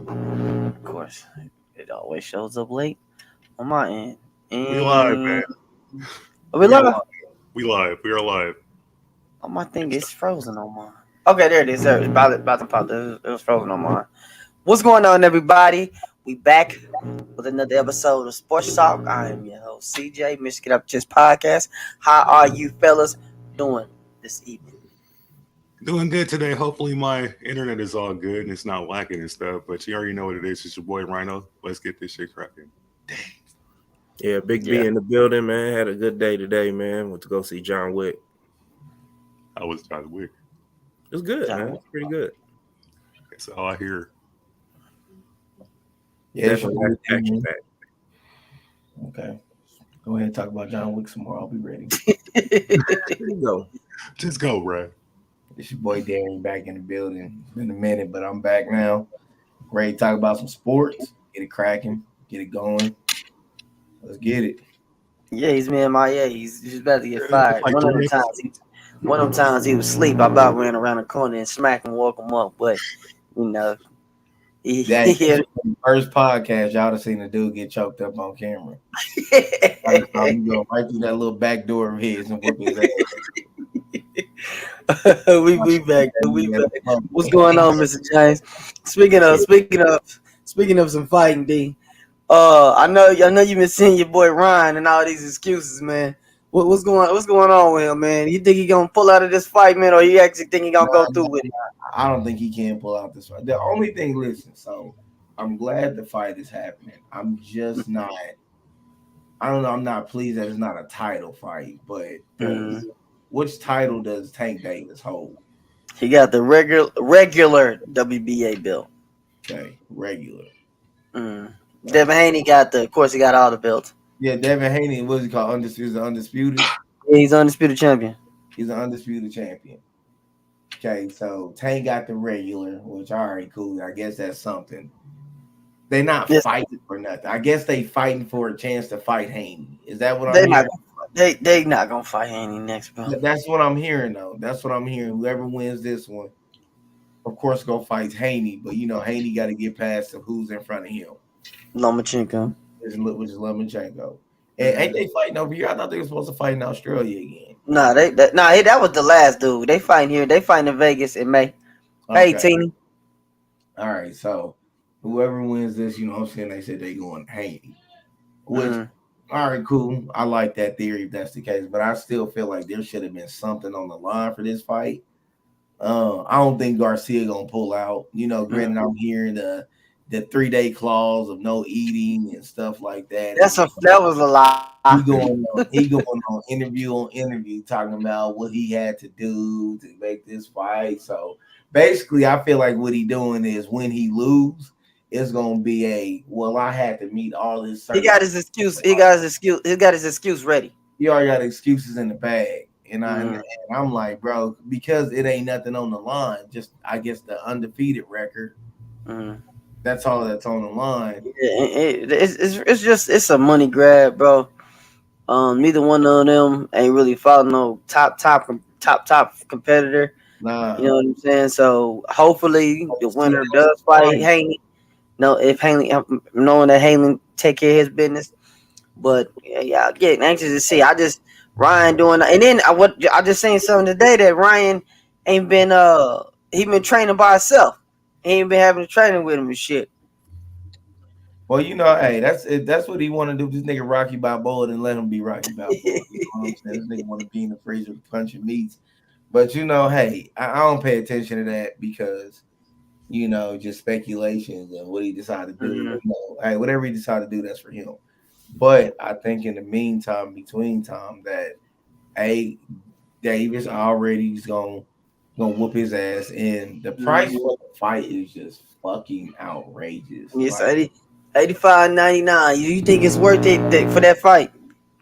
Of course, it always shows up late on my end. We live, And man. are we We are live? live. We live. We are live. Oh, my thing is frozen on mine. Okay, there it is. There, it's about to pop. It was frozen on mine. What's going on, everybody? We back with another episode of Sports Talk. I am your host, CJ, Miss Get Up Just Podcast. How are you fellas doing this evening? Doing good today. Hopefully my internet is all good and it's not lacking and stuff. But you already know what it is. It's your boy Rhino. Let's get this shit cracking. Dang. Yeah, Big B in the building, man. Had a good day today, man. Went to go see John Wick. How was John Wick? It was good, John man. Wick. It's pretty good. That's all I hear. Yeah, Definitely action packed. Okay. Go ahead and talk about John Wick some more. I'll be ready. There you go. Just go, Brad. It's your boy Darren back in the building. It's been a minute, but I'm back now. Ready to talk about some sports. Get it cracking. Get it going. Let's get it. Yeah, he's been MIA. He's about to get fired. Like One of them 3 times he was asleep. I about ran around the corner and smacked him, woke him up. But you know, That first podcast, y'all have seen the dude get choked up on camera. I'm going right through that little back door of his and whoop his ass. we back. We back. What's going on, Mr. James? Speaking of some fighting, D. I know you've been seeing your boy Ryan and all these excuses, man. What's going on with him, man? You think he gonna pull out of this fight, man, or you actually think he gonna go through with it? I don't think he can pull out this fight. The only thing, listen, so I'm glad the fight is happening. I'm just not. I don't know. I'm not pleased that it's not a title fight, but which title does Tank Davis hold? He got the regular WBA belt. Okay, regular. Devin Haney got he got all the belts. Yeah, Devin Haney, what's he called? Undisputed. Yeah, he's undisputed champion. He's an undisputed champion. Okay, so Tank got the regular, which all right, cool. I guess that's something. They're not fighting for nothing. I guess they fighting for a chance to fight Haney. Is that what I'm hearing? They not gonna fight Haney next, bro. That's what I'm hearing, though. That's what I'm hearing. Whoever wins this one, of course, go fight Haney. But Haney got to get past who's in front of him. Lomachenko. Which is Lomachenko. And ain't they fighting over here? I thought they were supposed to fight in Australia again. Nah, that was the last dude. They fighting here. They fighting in Vegas in May. Okay. Hey, Teeny. All right, so whoever wins this, what I'm saying, they said they going Haney. Which, all right, cool. I like that theory if that's the case, but I still feel like there should have been something on the line for this fight. I don't think Garcia gonna pull out. Granted, I'm hearing the 3-day clause of no eating and stuff like that. That was a lie. He going on interview talking about what he had to do to make this fight. So basically, I feel like what he doing is when he lose, it's gonna be I had to meet all this. He got his excuse. He got his excuse ready. He already got excuses in the bag, and I'm like, bro, because it ain't nothing on the line. Just I guess the undefeated record. That's all that's on the line. It's a money grab, bro. Neither one of them ain't really fought no top competitor. Nah. You know what I'm saying? So hopefully the winner does fight Haney. No, if Haney, knowing that Haney take care of his business, but yeah, getting anxious to see. Ryan doing, and then I just seen something today that Ryan ain't been he been training by himself. He ain't been having a training with him and shit. Well, hey, that's what he want to do. This nigga Rocky Balboa and let him be Rocky Balboa. You know what I'm saying? This nigga want to be in the freezer punching meats. But hey, I don't pay attention to that because just speculations and what he decided to do. Hey, whatever he decided to do, that's for him. But I think in the meantime, between time, that Davis already is gonna whoop his ass, and the price for the fight is just fucking outrageous. Yes, $85.99. You think it's worth it for that fight,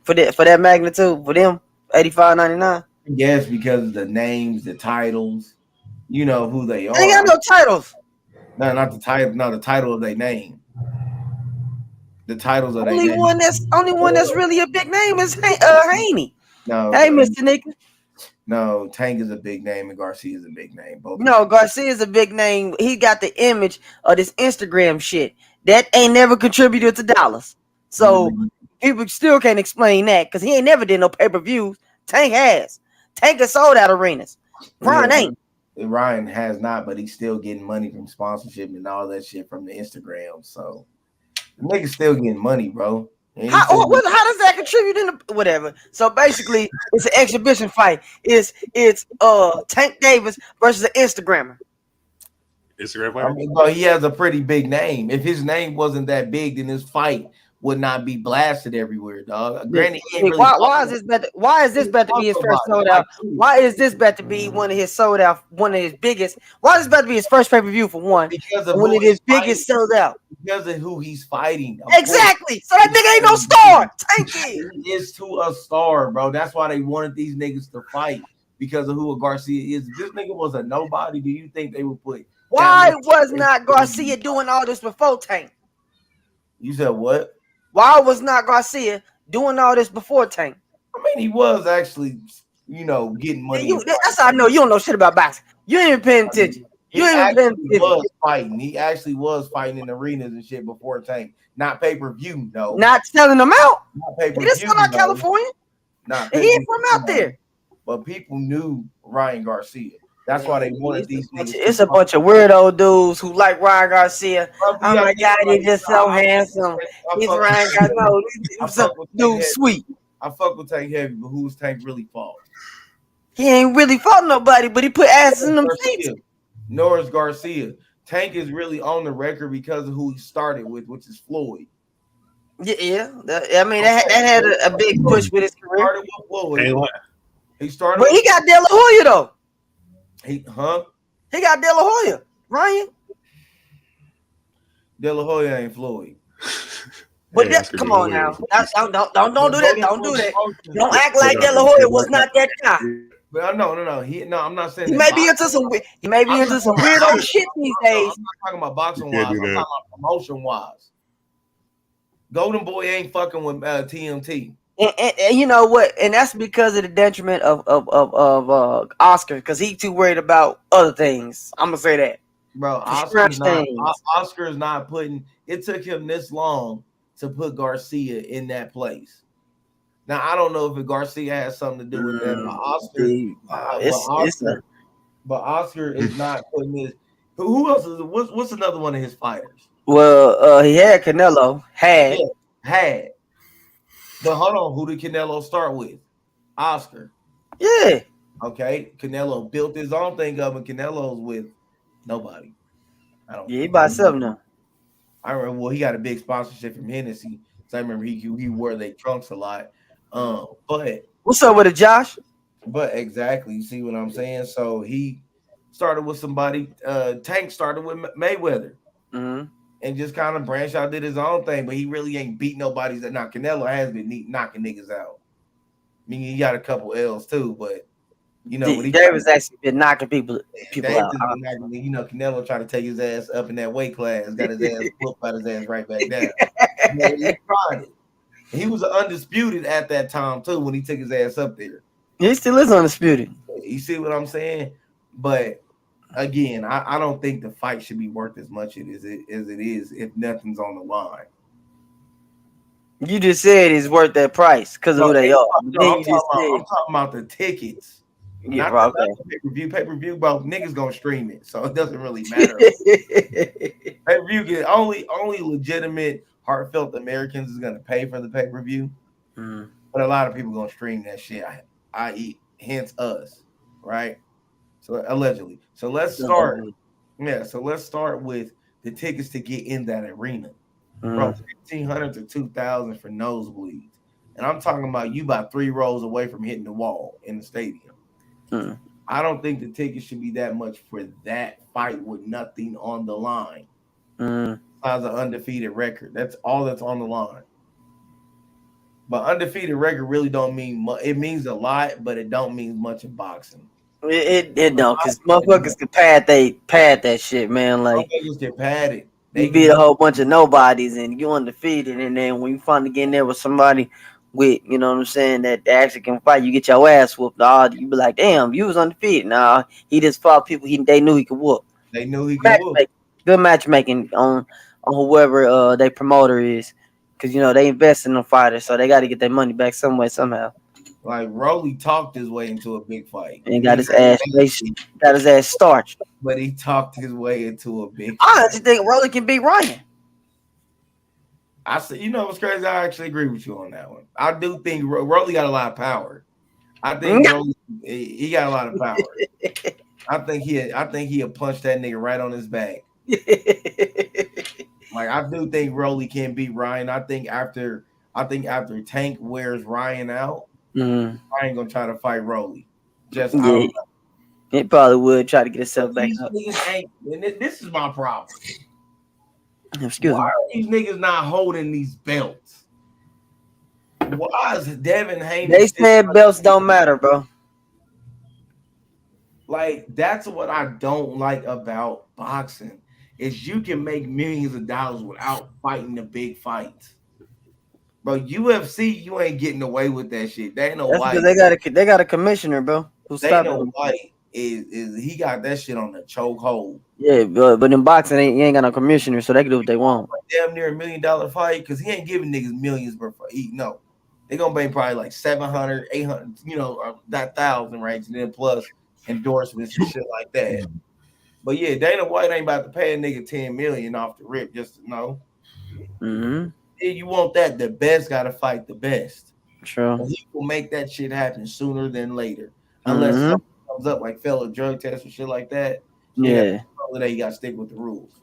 for that magnitude, for them? $85.99. Yes, because of the names, the titles, who they are. They got no titles. No, not the title. No, the title of their name. The titles of their name. Only one that's really a big name is Haney. No, hey, Mr. Nigga. No, Tank is a big name and Garcia is a big name. Both. No, Garcia is a big name. He got the image of this Instagram shit that ain't never contributed to dollars. So people still can't explain that because he ain't never did no pay-per-views. Tank has. Tank has sold out arenas. Ryan ain't. Ryan has not, but he's still getting money from sponsorship and all that shit from the Instagram. So the nigga's still getting money, bro. How does that contribute into whatever? So basically, it's an exhibition fight. It's Tank Davis versus an Instagrammer. Instagram fighter? But he has a pretty big name. If his name wasn't that big, then this fight would not be blasted everywhere, dog. Granted, why is this bet to be his first sold out? Why is this bet to be one of his sold out, one of his biggest? Why is this bet to be his first pay-per-view for one? Because of one of his biggest sold out. Because of who he's fighting. Exactly. So that nigga ain't no star. Tank He is to a star, bro. That's why they wanted these niggas to fight because of who a Garcia is. If this nigga was a nobody, do you think they would put? Why was not Garcia doing all this before Tank? You said what? Why was not Garcia doing all this before Tank? I mean, he was actually, getting money. That's how I know you don't know shit about boxing. You ain't even paying attention. He was fighting. He actually was fighting in arenas and shit before Tank. Not pay-per-view, no. Not selling them out. Not pay-per-view. He just not California. He ain't from out there. But people knew Ryan Garcia. That's why they wanted these niggas. It's a bunch of weirdo dudes who like Ryan Garcia. Oh my God, he's just so handsome. He's Ryan Garcia. No, he's dude sweet. I fuck with Tank heavy, but who's Tank really fought? He ain't really fought nobody, but he put asses in them seats. Norris Garcia. Tank is really on the record because of who he started with, which is Floyd. Yeah. I mean, that had a big push with his career. He started, but he got De La Hoya though. He got De La Hoya. Ryan. De La Hoya ain't Floyd. But come on now. Don't do that. Don't do that. Don't act like De La Hoya was not that guy. But no. I'm not saying he may be into some weirdo shit these days. I'm not talking about boxing wise. I'm talking about promotion wise. Golden Boy ain't fucking with TMT. And you know what? And that's because of the detriment of Oscar, because he's too worried about other things. I'm gonna say that, bro. Oscar is not putting. It took him this long to put Garcia in that place. Now I don't know if Garcia has something to do with that, but Oscar is not putting this. Who else is? What's another one of his fighters? Well, he had Canelo. Had. But hold on, who did Canelo start with? Oscar. Yeah. Okay. Canelo built his own thing up, and Canelo's with nobody. He by himself now. I remember. Well, he got a big sponsorship from Hennessy, so I remember he wore their trunks a lot. But what's up with it, Josh? But exactly, you see what I'm saying? So he started with somebody. Tank started with Mayweather. Mm-hmm. And just kind of branched out, did his own thing, but he really ain't beat nobody's. Now Canelo has been knocking niggas out. I mean, he got a couple L's too, but Davis actually been knocking people out. Canelo tried to take his ass up in that weight class, got his ass whooped, got his ass right back down. He tried it. He was undisputed at that time too when he took his ass up there. He still is undisputed. You see what I'm saying? But again, I don't think the fight should be worth as much as it is if nothing's on the line. You just said it's worth that price because of who they are. I'm talking about the tickets. Yeah, bro. Pay-per-view, bro. Niggas gonna stream it, so it doesn't really matter. Pay-per-view get only legitimate, heartfelt Americans is gonna pay for the pay-per-view. But a lot of people gonna stream that shit. I.e., hence us, right? So allegedly. So let's start. Yeah. So let's start with the tickets to get in that arena, bro. $1,500 to $2,000 for nosebleeds, and I'm talking about you about 3 rows away from hitting the wall in the stadium. I don't think the tickets should be that much for that fight with nothing on the line. Besides an undefeated record, that's all that's on the line. But undefeated record really don't mean much. It means a lot, but it don't mean much in boxing. It don't, because motherfuckers can pad that shit, man. Like motherfuckers can pad it. They beat a whole bunch of nobodies and you undefeated, and then when you finally get in there with somebody with, you know what I'm saying, that they actually can fight, you get your ass whooped. You be like, damn, you was undefeated. Nah, he just fought people they knew he could whoop. They knew he could whoop. Good matchmaking on whoever their promoter is, because you know they invest in the fighters, so they got to get their money back some way somehow. Like Rolly talked his way into a big fight, and got his ass starched. But he talked his way into a big. I actually think Rolly can beat Ryan. I said, you know what's crazy? I actually agree with you on that one. I do think Rolly got a lot of power. I think Rolly, he got a lot of power. I think he'll punch that nigga right on his back. Like I do think Rolly can beat Ryan. I think after Tank wears Ryan out, Ryan gonna try to fight Rolly. He probably would try to get himself back up. This is my problem. Excuse me. Why are these niggas not holding these belts? Why is Devin Haney? They said belts don't matter, bro. Like that's what I don't like about boxing is you can make millions of dollars without fighting the big fights. Bro, UFC, you ain't getting away with that shit. They ain't no That's White. Because they got a commissioner, bro. Who's stopping them? White is he got that shit on the chokehold. Yeah, but in boxing, he ain't got no commissioner, so they can do what they want. Damn near $1 million fight because he ain't giving niggas millions per fight. No, they gonna pay probably like 700, 800, you know, that 1,000 range, and then plus endorsements and shit like that. But yeah, Dana White ain't about to pay a nigga $10 million off the rip just to know. Mm-hmm. Yeah, you want that? The best got to fight the best. True. And he will make that shit happen sooner than later, unless something comes up like failed drug test or shit like that. Yeah, you got to stick with the rules.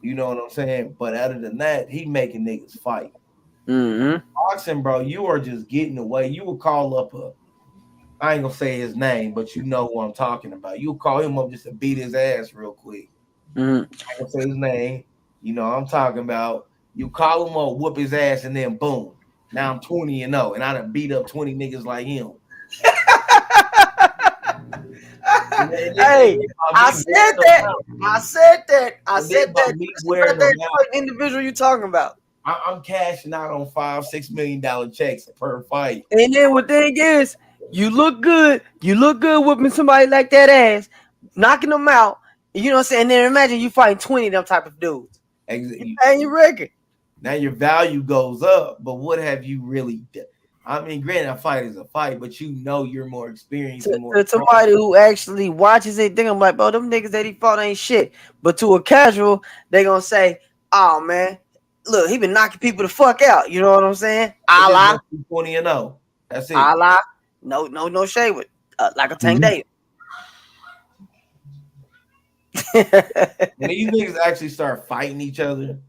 You know what I'm saying? But other than that, he making niggas fight. Boxing, bro, you are just getting away. You will call up I ain't gonna say his name, but you know who I'm talking about. You'll call him up just to beat his ass real quick. I ain't gonna say his name. You know what I'm talking about. You call him up, whoop his ass, and then boom. Now I'm 20-0, and I done beat up 20 niggas like him. Hey, I said that. What individual you talking about? I'm cashing out on $5-6 million checks per fight. And then the thing is, you look good whooping somebody like that ass, knocking them out. You know what I'm saying? And then imagine you fighting 20 of them type of dudes. Exactly. And your record. Now your value goes up, but what have you really done? I mean, granted, a fight is a fight, but you know you're more experienced. To somebody who actually watches it, they're gonna be like, bro, them niggas that he fought ain't shit. But to a casual, they gonna say, oh man, look, he been knocking people the fuck out. You know what I'm saying? Allah. 20-0. That's it. Allah. No shade with like a Tank Davis. When these niggas actually start fighting each other,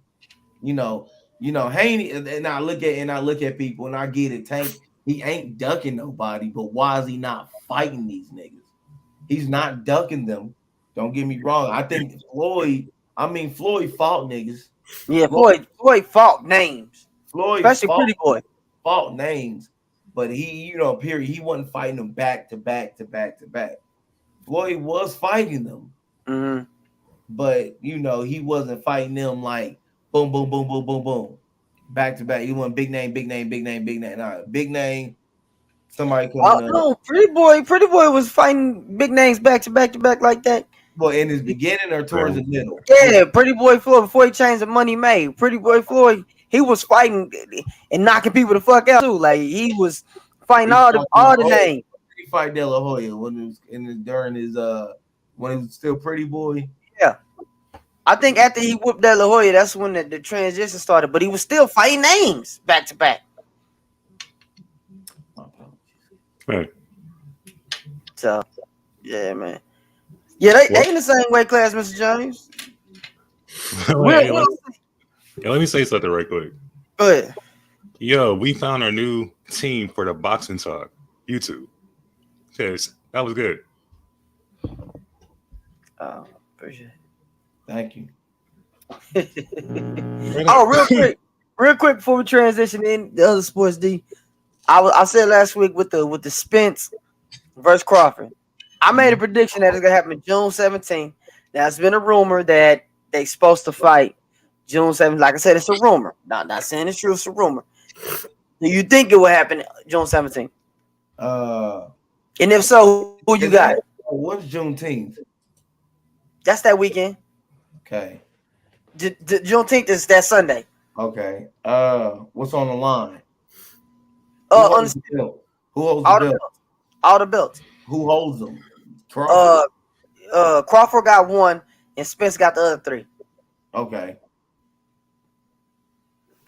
you know, Haney, and I look at people and I get it. Tank, he ain't ducking nobody, but why is he not fighting these niggas? He's not ducking them. Don't get me wrong. I think Floyd fought niggas. Yeah, Floyd fought names. Especially Pretty Boy. Fought names, but he, period, he wasn't fighting them back to back to back to back. Floyd was fighting them, but he wasn't fighting them like boom, boom, boom, boom, boom, boom, back to back. He went big name, big name, big name, big name. Nah, big name. Somebody coming up. No, Pretty Boy was fighting big names back to back like that. Well, in his beginning or towards the middle? Yeah, Pretty Boy Floyd, before he changed the Money Made. Pretty Boy Floyd, he was fighting and knocking people the fuck out too. Like he was fighting all the names. He fight De La Hoya when he was still Pretty Boy. Yeah. I think after he whooped De La Hoya, that's when the transition started. But he was still fighting names back to back. Right. So, yeah, man. Yeah, they in the same weight class, Mr. Jones. Let me say something right quick. Go ahead. Yo, we found our new team for the Boxing Talk YouTube. Yes, that was good. Oh, appreciate it. Thank you. real quick before we transition in the other sports, D. I said last week with the Spence versus Crawford. I made a prediction that it's gonna happen June 17th. Now it's been a rumor that they supposed to fight June 7th. Like I said, it's a rumor. Not saying it's true, it's a rumor. Do you think it will happen June 17th? Uh, And if so, who you got? What's Juneteenth? That's that weekend. Okay. Juneteenth is that Sunday. Okay. What's on the line? Who On holds the belt? Who holds the all belt? all the belts. Who holds them? Crawford? Crawford got one, and Spence got the other three. Okay.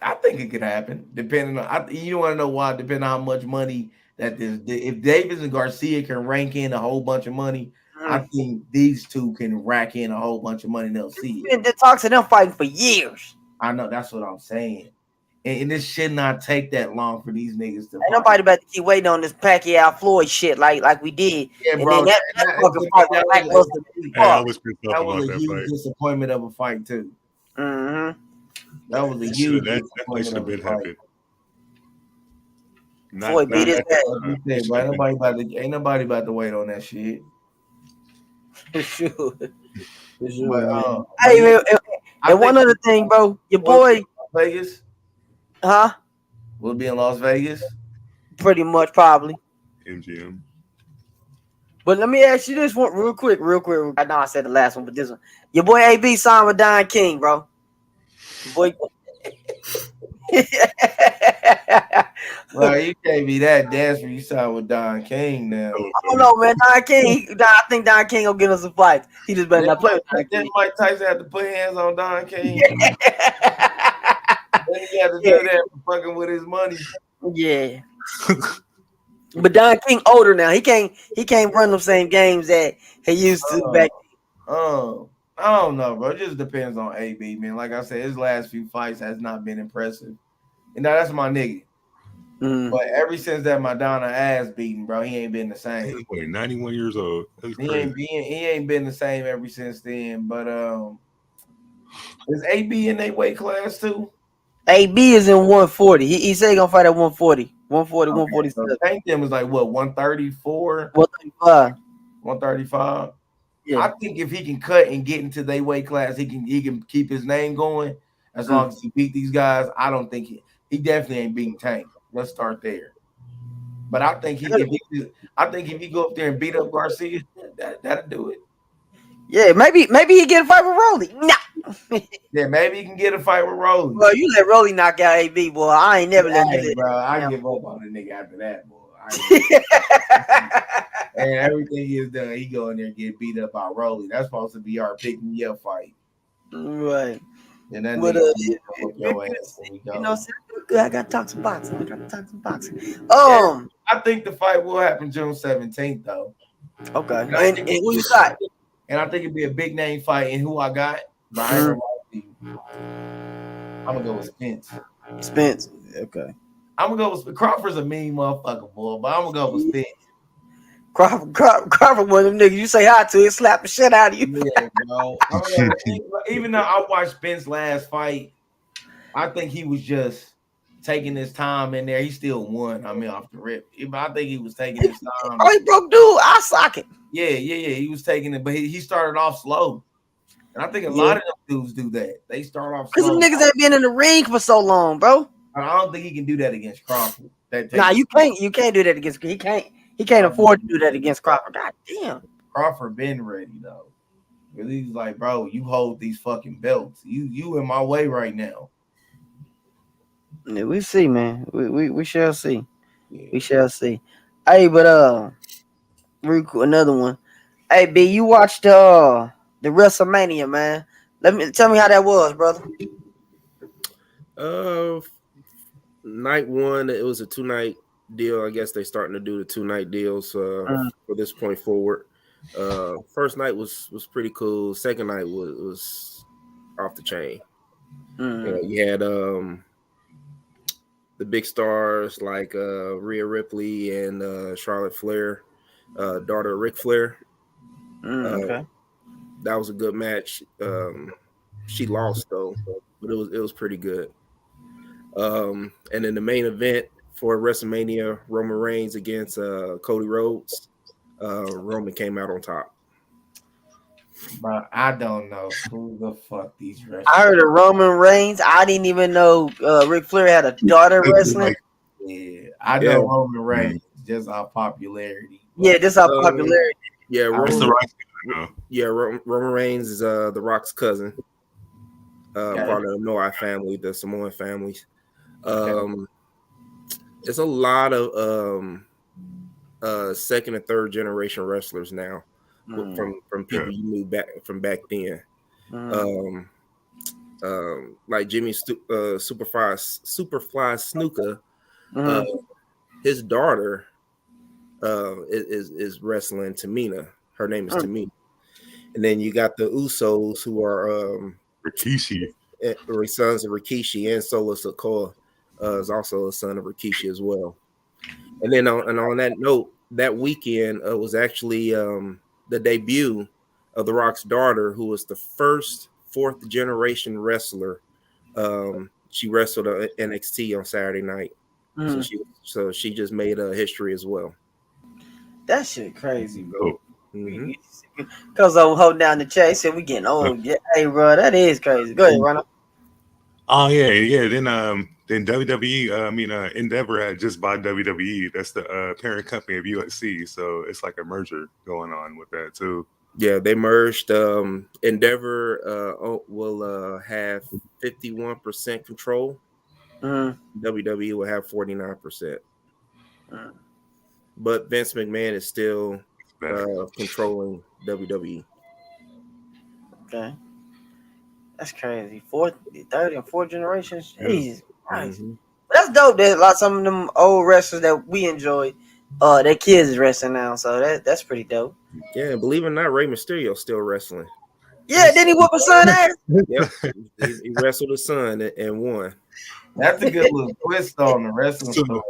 I think it could happen, depending on. You want to know why? Depending on how much money that this. If Davis and Garcia can rank in a whole bunch of money, I think these two can rack in a whole bunch of money. And they'll see it. They talk to them fighting for years. I know that's what I'm saying, and this should not take that long for these niggas to. Ain't nobody about to keep waiting on this Pacquiao Floyd shit like we did. Yeah, and bro. Then that fucking fight was lackluster. That was a huge disappointment of a fight too. Mm-hmm. That was a huge. That fight should have been happened. Floyd beat his ass. Ain't nobody about to wait on that shit. For sure. For sure. But, hey, man, and one other thing, bro. Your boy Vegas. Huh? We'll be in Las Vegas. Pretty much, probably. MGM. But let me ask you this one real quick. I know I said the last one, but this one. Your boy AB signed with Don King, bro. Your boy. Well, you can't be that desperate. You signed with Don King now. I don't know, man. Don King. I think Don King will get us a fight. He just better not play with Don King. Didn't Mike Tyson have to put hands on Don King? Then he had to do that for fucking with his money. Yeah. But Don King older now. He can't run them same games that he used to back. I don't know, bro. It just depends on AB, man. Like I said, his last few fights has not been impressive. And now that's my nigga. But ever since that Madonna ass beating, bro, he ain't been the same. He's 91 years old. He ain't been the same ever since then. But is AB in their weight class too? AB is in 140. He said he gonna fight at 140. 140, okay, 147. So Tank them was like what, 134? 135. 135. Yeah. I think if he can cut and get into their weight class, he can keep his name going as long as he beat these guys. I don't think he definitely ain't beating Tank. Let's start there. But I think if he go up there and beat up Garcia, that'll do it. Yeah, maybe he get a fight with Rolly. Nah. Yeah, maybe he can get a fight with Rolly. Well, you let Rolly knock out AB, boy. I ain't never let you. Bro, I give up on the nigga after that, boy. And everything is done. He go in there and get beat up by Rolly. That's supposed to be our pick me up fight. Right. And that but, your ass when we go. You know, I got to talk some boxing. I think the fight will happen June 17th, though. Okay. And who you got? And I think it'd be a big name fight. And who I got? I'm gonna go with Spence. Okay. I'm gonna go with Crawford's a mean motherfucker, boy, but I'm gonna go with Spence. Crawford, one of them niggas you say hi to, it slap the shit out of you. Yeah, bro. Even though I watched Spence last fight, I think he was just taking his time in there. He still won. I mean, off the rip. I think he was taking his time. Oh, he broke dude. I sock it. Yeah. He was taking it, but he started off slow. And I think a lot of them dudes do that. They start off slow. Because them niggas ain't been in the ring for so long, bro. I don't think he can do that against Crawford. Nah, you can't do that against. He can't afford to do that against Crawford. God damn. Crawford been ready though. Because he's like, bro, you hold these fucking belts. You in my way right now. Yeah, we see, man. We shall see. Yeah. We shall see. Hey, but another one. Hey, B, you watched the WrestleMania, man. Tell me how that was, brother. Night one, it was a 2-night deal. I guess they starting to do the 2-night deals for this point forward. First night was pretty cool. Second night was off the chain. You had the big stars like Rhea Ripley and Charlotte Flair, daughter of Ric Flair. Okay. That was a good match. She lost though, but it was pretty good. And then the main event for WrestleMania, Roman Reigns against Cody Rhodes. Roman came out on top. Bro, I don't know who the fuck these wrestlers. I heard of Roman Reigns. I didn't even know Ric Flair had a daughter wrestling. Yeah, I know Roman Reigns just our popularity. Yeah, this our popularity. Yeah, Roman Reigns is The Rock's cousin. Okay. Part of the Noah family, the Samoan families. It's a lot of second and third generation wrestlers now from people you knew back then. Like Jimmy Superfly Snuka, his daughter is wrestling Tamina. Her name is Tamina. And then you got the Usos, who are Rikishi. Sons of Rikishi, and Solo Sikoa is also a son of Rikishi as well. And then on that note, that weekend was actually the debut of The Rock's daughter, who was the first fourth generation wrestler. She wrestled at NXT on Saturday night, so she just made a history as well. That shit crazy, bro. Mm-hmm. Cause I'm holding down the chat. He said we getting old. Yeah, hey, bro, that is crazy. Go ahead, Ronald. Oh yeah. Then WWE, Endeavor had just bought WWE. That's the parent company of UFC. So it's like a merger going on with that too. Yeah, they merged. Endeavor will have 51% control. WWE will have 49%. But Vince McMahon is still controlling WWE. Okay. That's crazy. Third and fourth generations. Jesus Christ. That's dope. That like some of them old wrestlers that we enjoyed, their kids is wrestling now. So that's pretty dope. Yeah, believe it or not, Rey Mysterio still wrestling. Yeah, didn't he whoop his son ass? Yep, he wrestled his son and won. That's a good little twist on the wrestling story.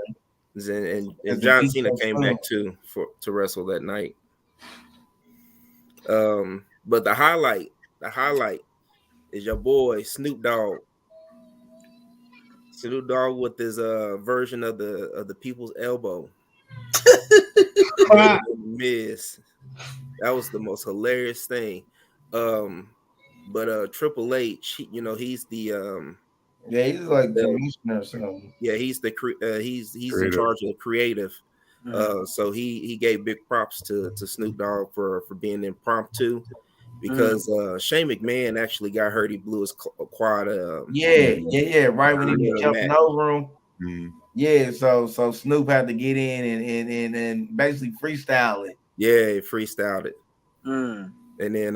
And John Cena came back too to wrestle that night. But the highlight is your boy Snoop Dogg. Snoop Dogg with his version of the People's Elbow. Miz. That was the most hilarious thing. But Triple H, he's the he's like the commissioner or something. Yeah, he's he's in charge of the creative. So he gave big props to Snoop Dogg for being impromptu, because Shane McMahon actually got hurt. He blew his quad. Right when he was jumping over him. Yeah, so Snoop had to get in and basically freestyle it. Yeah, he freestyled it. And then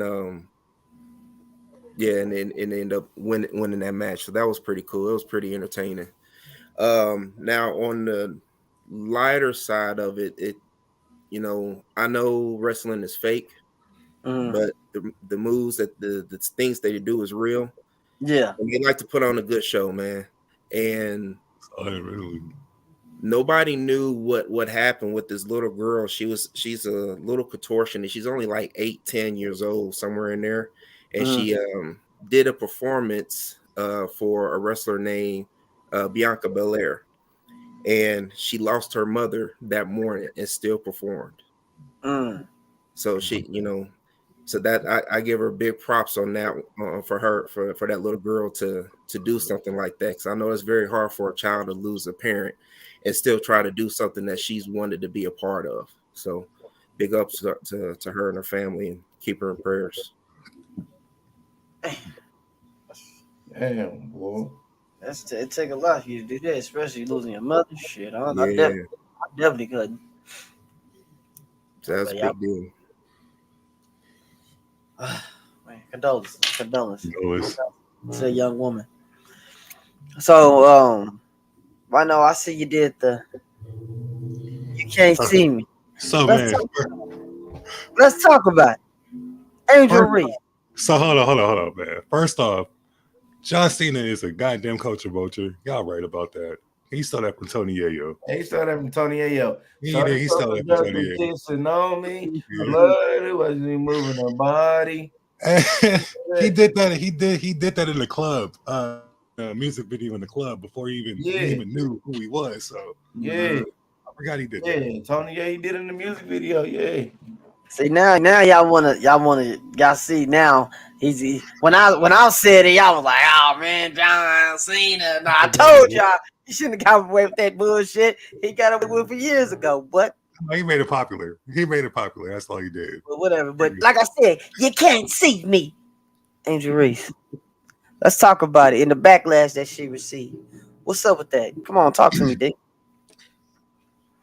and ended up winning that match. So that was pretty cool. It was pretty entertaining. Now on the lighter side of it, I know wrestling is fake, but the moves that the things they do is real. Yeah, and they like to put on a good show, man. And nobody knew what happened with this little girl. She's a little contortionist. She's only like 8-10 years old, somewhere in there. And she did a performance for a wrestler named Bianca Belair. And she lost her mother that morning and still performed. So she, so that I give her big props on that for her, for that little girl to do something like that. Because I know it's very hard for a child to lose a parent and still try to do something that she's wanted to be a part of. So big ups to her and her family, and keep her in prayers. Damn, boy. It take a lot for you to do that, especially losing your mother. Shit, I definitely couldn't. So that's a big deal. Man, condolences to the young woman. So, I know I see you did you can't see me. So let's talk about it. Angel Reese. So hold on, man. First off, John Cena is a goddamn culture vulture. Y'all right about that. He stole that from Tony Yayo. He stole that from Tony Yayo. He stole that from Tony Yayo. On me, blood, wasn't he moving her body? He did that. He did that in the club. Music video in the club before he even knew who he was. So I forgot he did that. Tony Yayo did it in the music video. See now y'all see now when I said it, y'all was like, oh man, John Cena. No, I told y'all he shouldn't have got away with that bullshit. He got away with it for years ago, but He made it popular. That's all he did. But whatever. But like I said, you can't see me. Angel Reese. Let's talk about it in the backlash that she received. What's up with that? Come on, talk to me, Dick.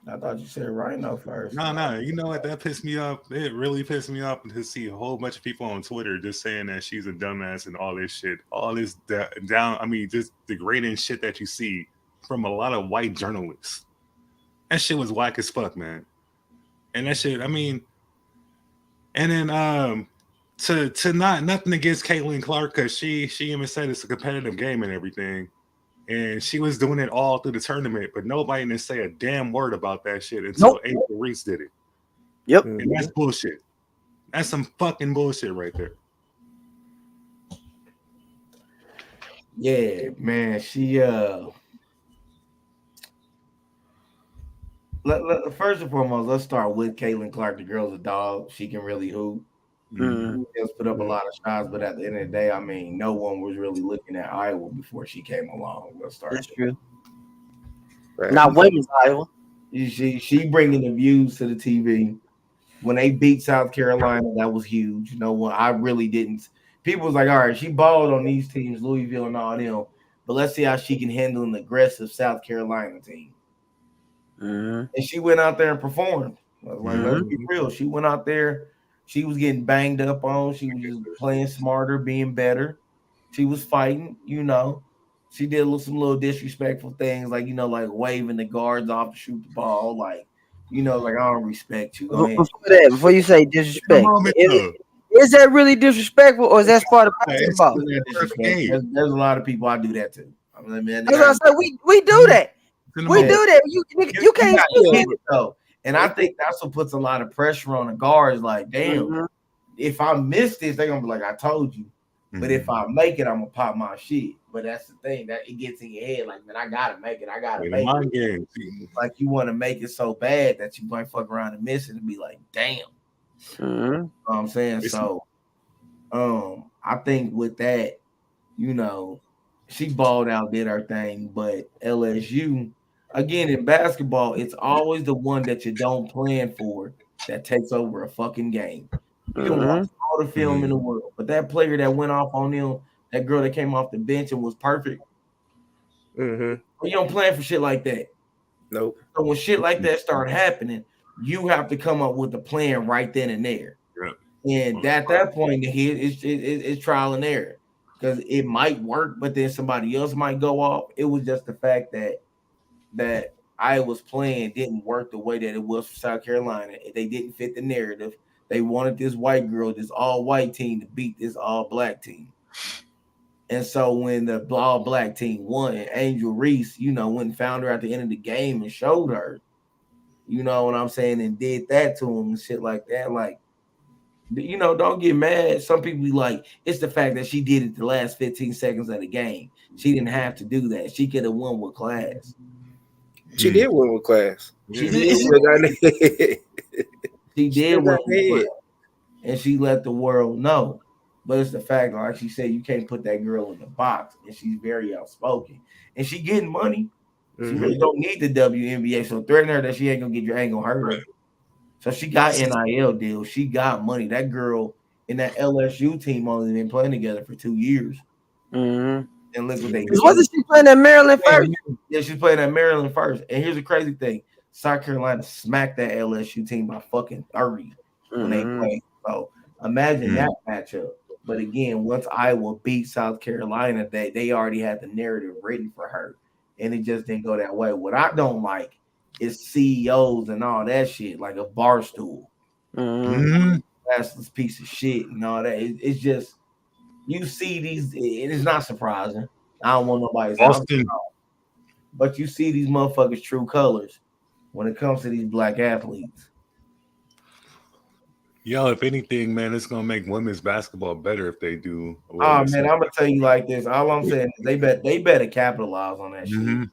I thought you said Rhino first. No. You know what? That pissed me off. It really pissed me off to see a whole bunch of people on Twitter just saying that she's a dumbass and all this shit. All this just degrading shit that you see from a lot of white journalists. That shit was whack as fuck, man. And that shit, and then to nothing against Caitlin Clark, because she even said it's a competitive game and everything. And she was doing it all through the tournament, but nobody didn't say a damn word about that shit until Angel Reese did it. Yep. And that's bullshit. That's some fucking bullshit right there. Yeah, man. She first and foremost, let's start with Caitlin Clark. The girl's a dog. She can really hoop. She put up a lot of shots, but at the end of the day, I mean, no one was really looking at Iowa before she came along. Let's start. That's true. Right. Not women's Iowa. She bringing the views to the TV. When they beat South Carolina, that was huge. You know what? I really didn't. People was like, all right, she balled on these teams, Louisville and all them, but let's see how she can handle an aggressive South Carolina team. And she went out there and performed. I was like, let's be real. She went out there. She was getting banged up on. She was just playing smarter, being better. She was fighting, you know. She did some little disrespectful things, like, you know, like waving the guards off to shoot the ball. Like, you know, like, I don't respect you. Before you say disrespect, is that really disrespectful, or is that part of basketball? There's a lot of people I do that too. I mean, that's what I said. We do that. We do that. You can't get it though. And I think that's what puts a lot of pressure on the guards. Like, damn, if I miss this, they're gonna be like, I told you. But if I make it, I'm gonna pop my shit. But that's the thing, that it gets in your head, like, man, I gotta make it. I gotta make it. Like, you want to make it so bad that you might fuck around and miss it and be like, damn. You know what I'm saying? So I think with that, you know, she balled out, did her thing, but LSU, again, in basketball, it's always the one that you don't plan for that takes over a fucking game. You can watch all the film in the world, but that player that went off on them, that girl that came off the bench and was perfect, you don't plan for shit like that. Nope. So when shit like that start happening, you have to come up with a plan right then and there. And at that point, it's trial and error, because it might work, but then somebody else might go off. It was just the fact that I was playing didn't work the way that it was for South Carolina. They didn't fit the narrative. They wanted this white girl, this all-white team, to beat this all-black team. And so when the all-black team won, and Angel Reese, you know, went and found her at the end of the game and showed her, you know what I'm saying, and did that to him and shit like that. Like, you know, don't get mad. Some people be like, it's the fact that she did it the last 15 seconds of the game. She didn't have to do that. She could have won with class. She did win with class. She did win with class. And she let the world know. But it's the fact, like she said, you can't put that girl in the box. And she's very outspoken. And she getting money. She really don't need the WNBA. So threaten her that she ain't gonna hurt her. So she got NIL deals. She got money. That girl in that LSU team only been playing together for 2 years. And look what they did. Wasn't she playing at Maryland first? Yeah, she's playing at Maryland first. And here's the crazy thing. South Carolina smacked that LSU team by fucking 30 when they played. So imagine that matchup. But again, once Iowa beat South Carolina, they already had the narrative written for her. And it just didn't go that way. What I don't like is CEOs and all that shit, like a Barstool. That's this piece of shit and all that. It's just, you see these, it is not surprising. I don't want nobody's Austin. But you see these motherfuckers' true colors when it comes to these black athletes. Yo, if anything, man, it's gonna make women's basketball better if they do. Oh man, I'm gonna tell you like this. All I'm saying is they better capitalize on that shit.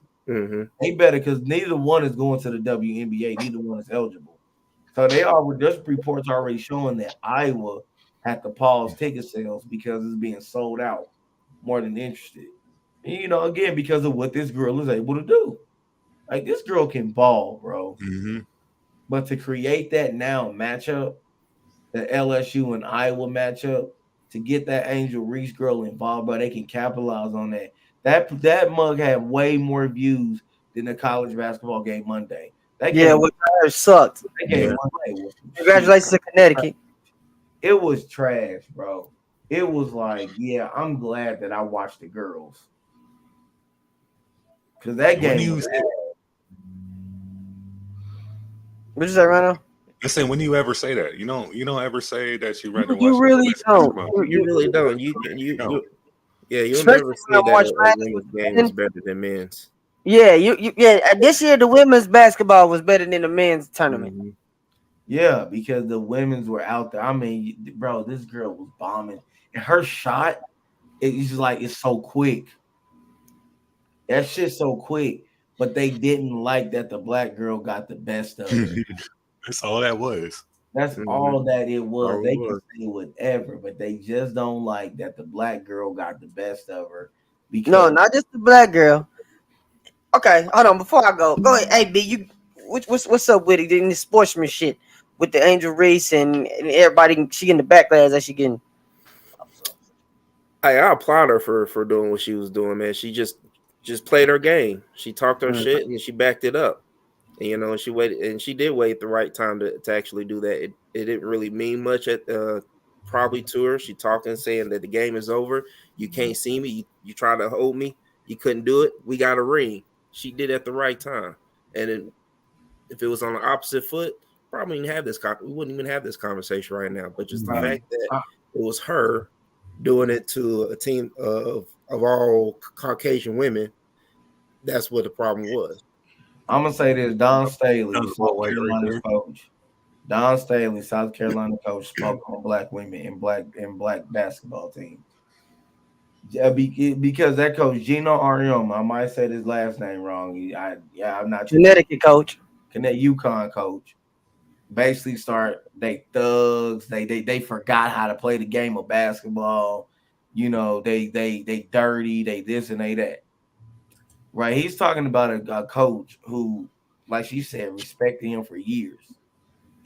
They better, because neither one is going to the WNBA. Neither one is eligible. So they are just reports already showing that Iowa had to pause ticket sales because it's being sold out more than interested. And, again, because of what this girl is able to do. Like this girl can ball, bro. Mm-hmm. But to create that now matchup, the LSU and Iowa matchup, to get that Angel Reese girl involved, but they can capitalize on that. That mug had way more views than the college basketball game Monday. That Yeah, game, what sucked. that game Monday was some Congratulations to Connecticut. It was trash, bro. It was like, yeah, I'm glad that I watched the girls. Because that game was What you say, Rhino? Listen, when you ever say that, you don't ever say that you rather watch. You really don't. You really don't. You you'll Especially never say when I watch that a Madness women's with game men. is better than men's. Yeah, yeah. This year the women's basketball was better than the men's tournament. Mm-hmm. Yeah, because the women's were out there. I mean, bro, this girl was bombing, and her shot, it's just like it's so quick. That shit's so quick, but they didn't like that the black girl got the best of it. That's all that was. That's Mhm. all that it was. All it They was. can say whatever, but they just don't like that the black girl got the best of her. Because No, not just the black girl. Okay, hold on. Before I go ahead. Hey, B, you what's up with it in the sportsman shit with the Angel Reese and everybody? She getting the backlash that she getting. I applaud her for doing what she was doing, man. She just played her game. She talked her shit and she backed it up. And, she waited, and she did wait the right time to actually do that. It didn't really mean much at probably to her. She talking, saying that the game is over. You can't see me. You try to hold me. You couldn't do it. We got a ring. She did it at the right time. And then if it was on the opposite foot, probably didn't have this. We wouldn't even have this conversation right now. But just the fact that it was her doing it to a team of all Caucasian women, that's what the problem was. I'm gonna say this: Don Staley, That was South white right Carolina there. coach. Don Staley, South Carolina coach, spoke on black women and black basketball teams. Because that coach Gino Arioma, I might say his last name wrong. I'm not sure. Connecticut coach. UConn coach. Basically, they thugs. They forgot how to play the game of basketball. They dirty. They this and they that. Right? He's talking about a coach who, like she said, respected him for years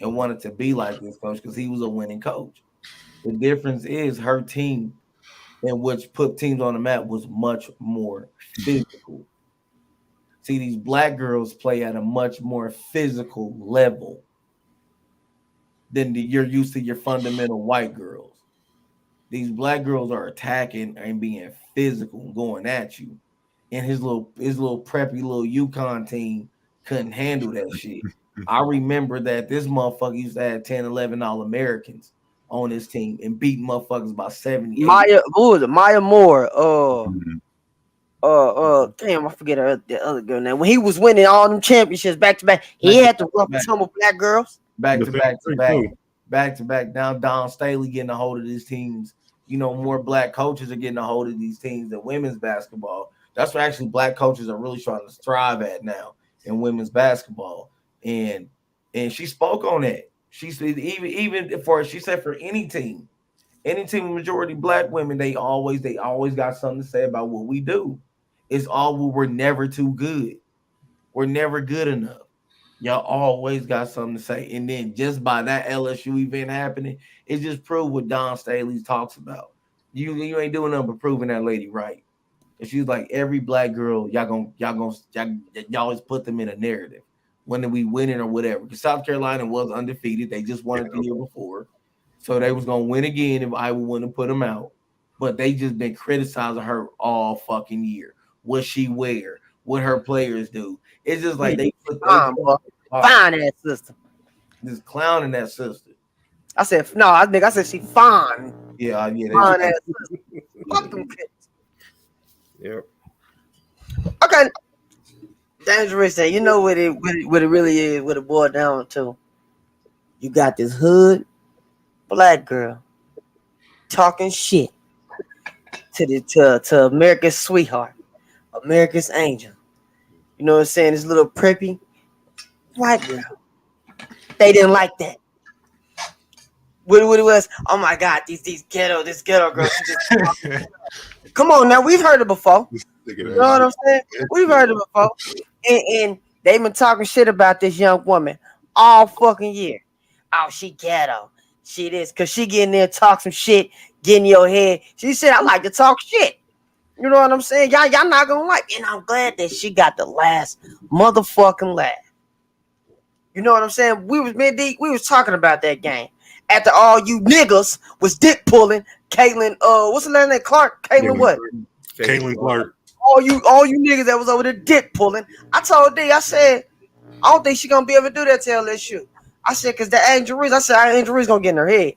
and wanted to be like this coach because he was a winning coach. The difference is her team, and which put teams on the map, was much more physical. See, these black girls play at a much more physical level than you're used to your fundamental white girls. These black girls are attacking and being physical and going at you. And his little preppy little UConn team couldn't handle that shit. I remember that this motherfucker used to have 10, 11 All-Americans on his team and beat motherfuckers by 70. Who was it? Maya Moore. Damn, I forget the other girl name. When he was winning all them championships back to back, he had to rough some of black girls. Back to back. Now Don Staley getting a hold of these teams. More black coaches are getting a hold of these teams than women's basketball. That's what actually black coaches are really trying to strive at now in women's basketball. And she spoke on that. She said she said for any team with majority black women, they always got something to say about what we do. It's all we're never too good. We're never good enough. Y'all always got something to say. And then just by that LSU event happening, it just proved what Don Staley talks about. You ain't doing nothing but proving that lady right. And she's like, every black girl, y'all always put them in a narrative when we winning or whatever. Because South Carolina was undefeated. They just won it the year before. So they was gonna win again if Iowa wouldn't put them out. But they just been criticizing her all fucking year. What she wear, what her players do. It's just like they put fine ass sister. Just clowning that sister. I said no. I said she fine. Yeah. Fine ass sister. Fuck them kids. Yep. Okay. Dangerous. You know what it really is. What it boiled down to. You got this hood black girl talking shit to America's sweetheart, America's angel. You know what I'm saying? This little preppy white girl They didn't like that. What it was? Oh my God, this ghetto girl. She just come on now. We've heard it before. You know what I'm saying? We've heard it before. And they've been talking shit about this young woman all fucking year. Oh, she ghetto. She this because she getting there talk some shit, get in your head. She said, I like to talk shit. You know what I'm saying? Y'all not gonna like. And I'm glad that she got the last motherfucking laugh. You know what I'm saying? We was talking about that game. After all you niggas was dick pulling, Caitlin, what's the last name? Clark? Caitlin what? Caitlin Clark. All you niggas that was over there dick pulling. I told D, I said, I don't think she gonna be able to do that to LSU. I said, cause the Angel Reese, I said Angel Reese gonna get in her head.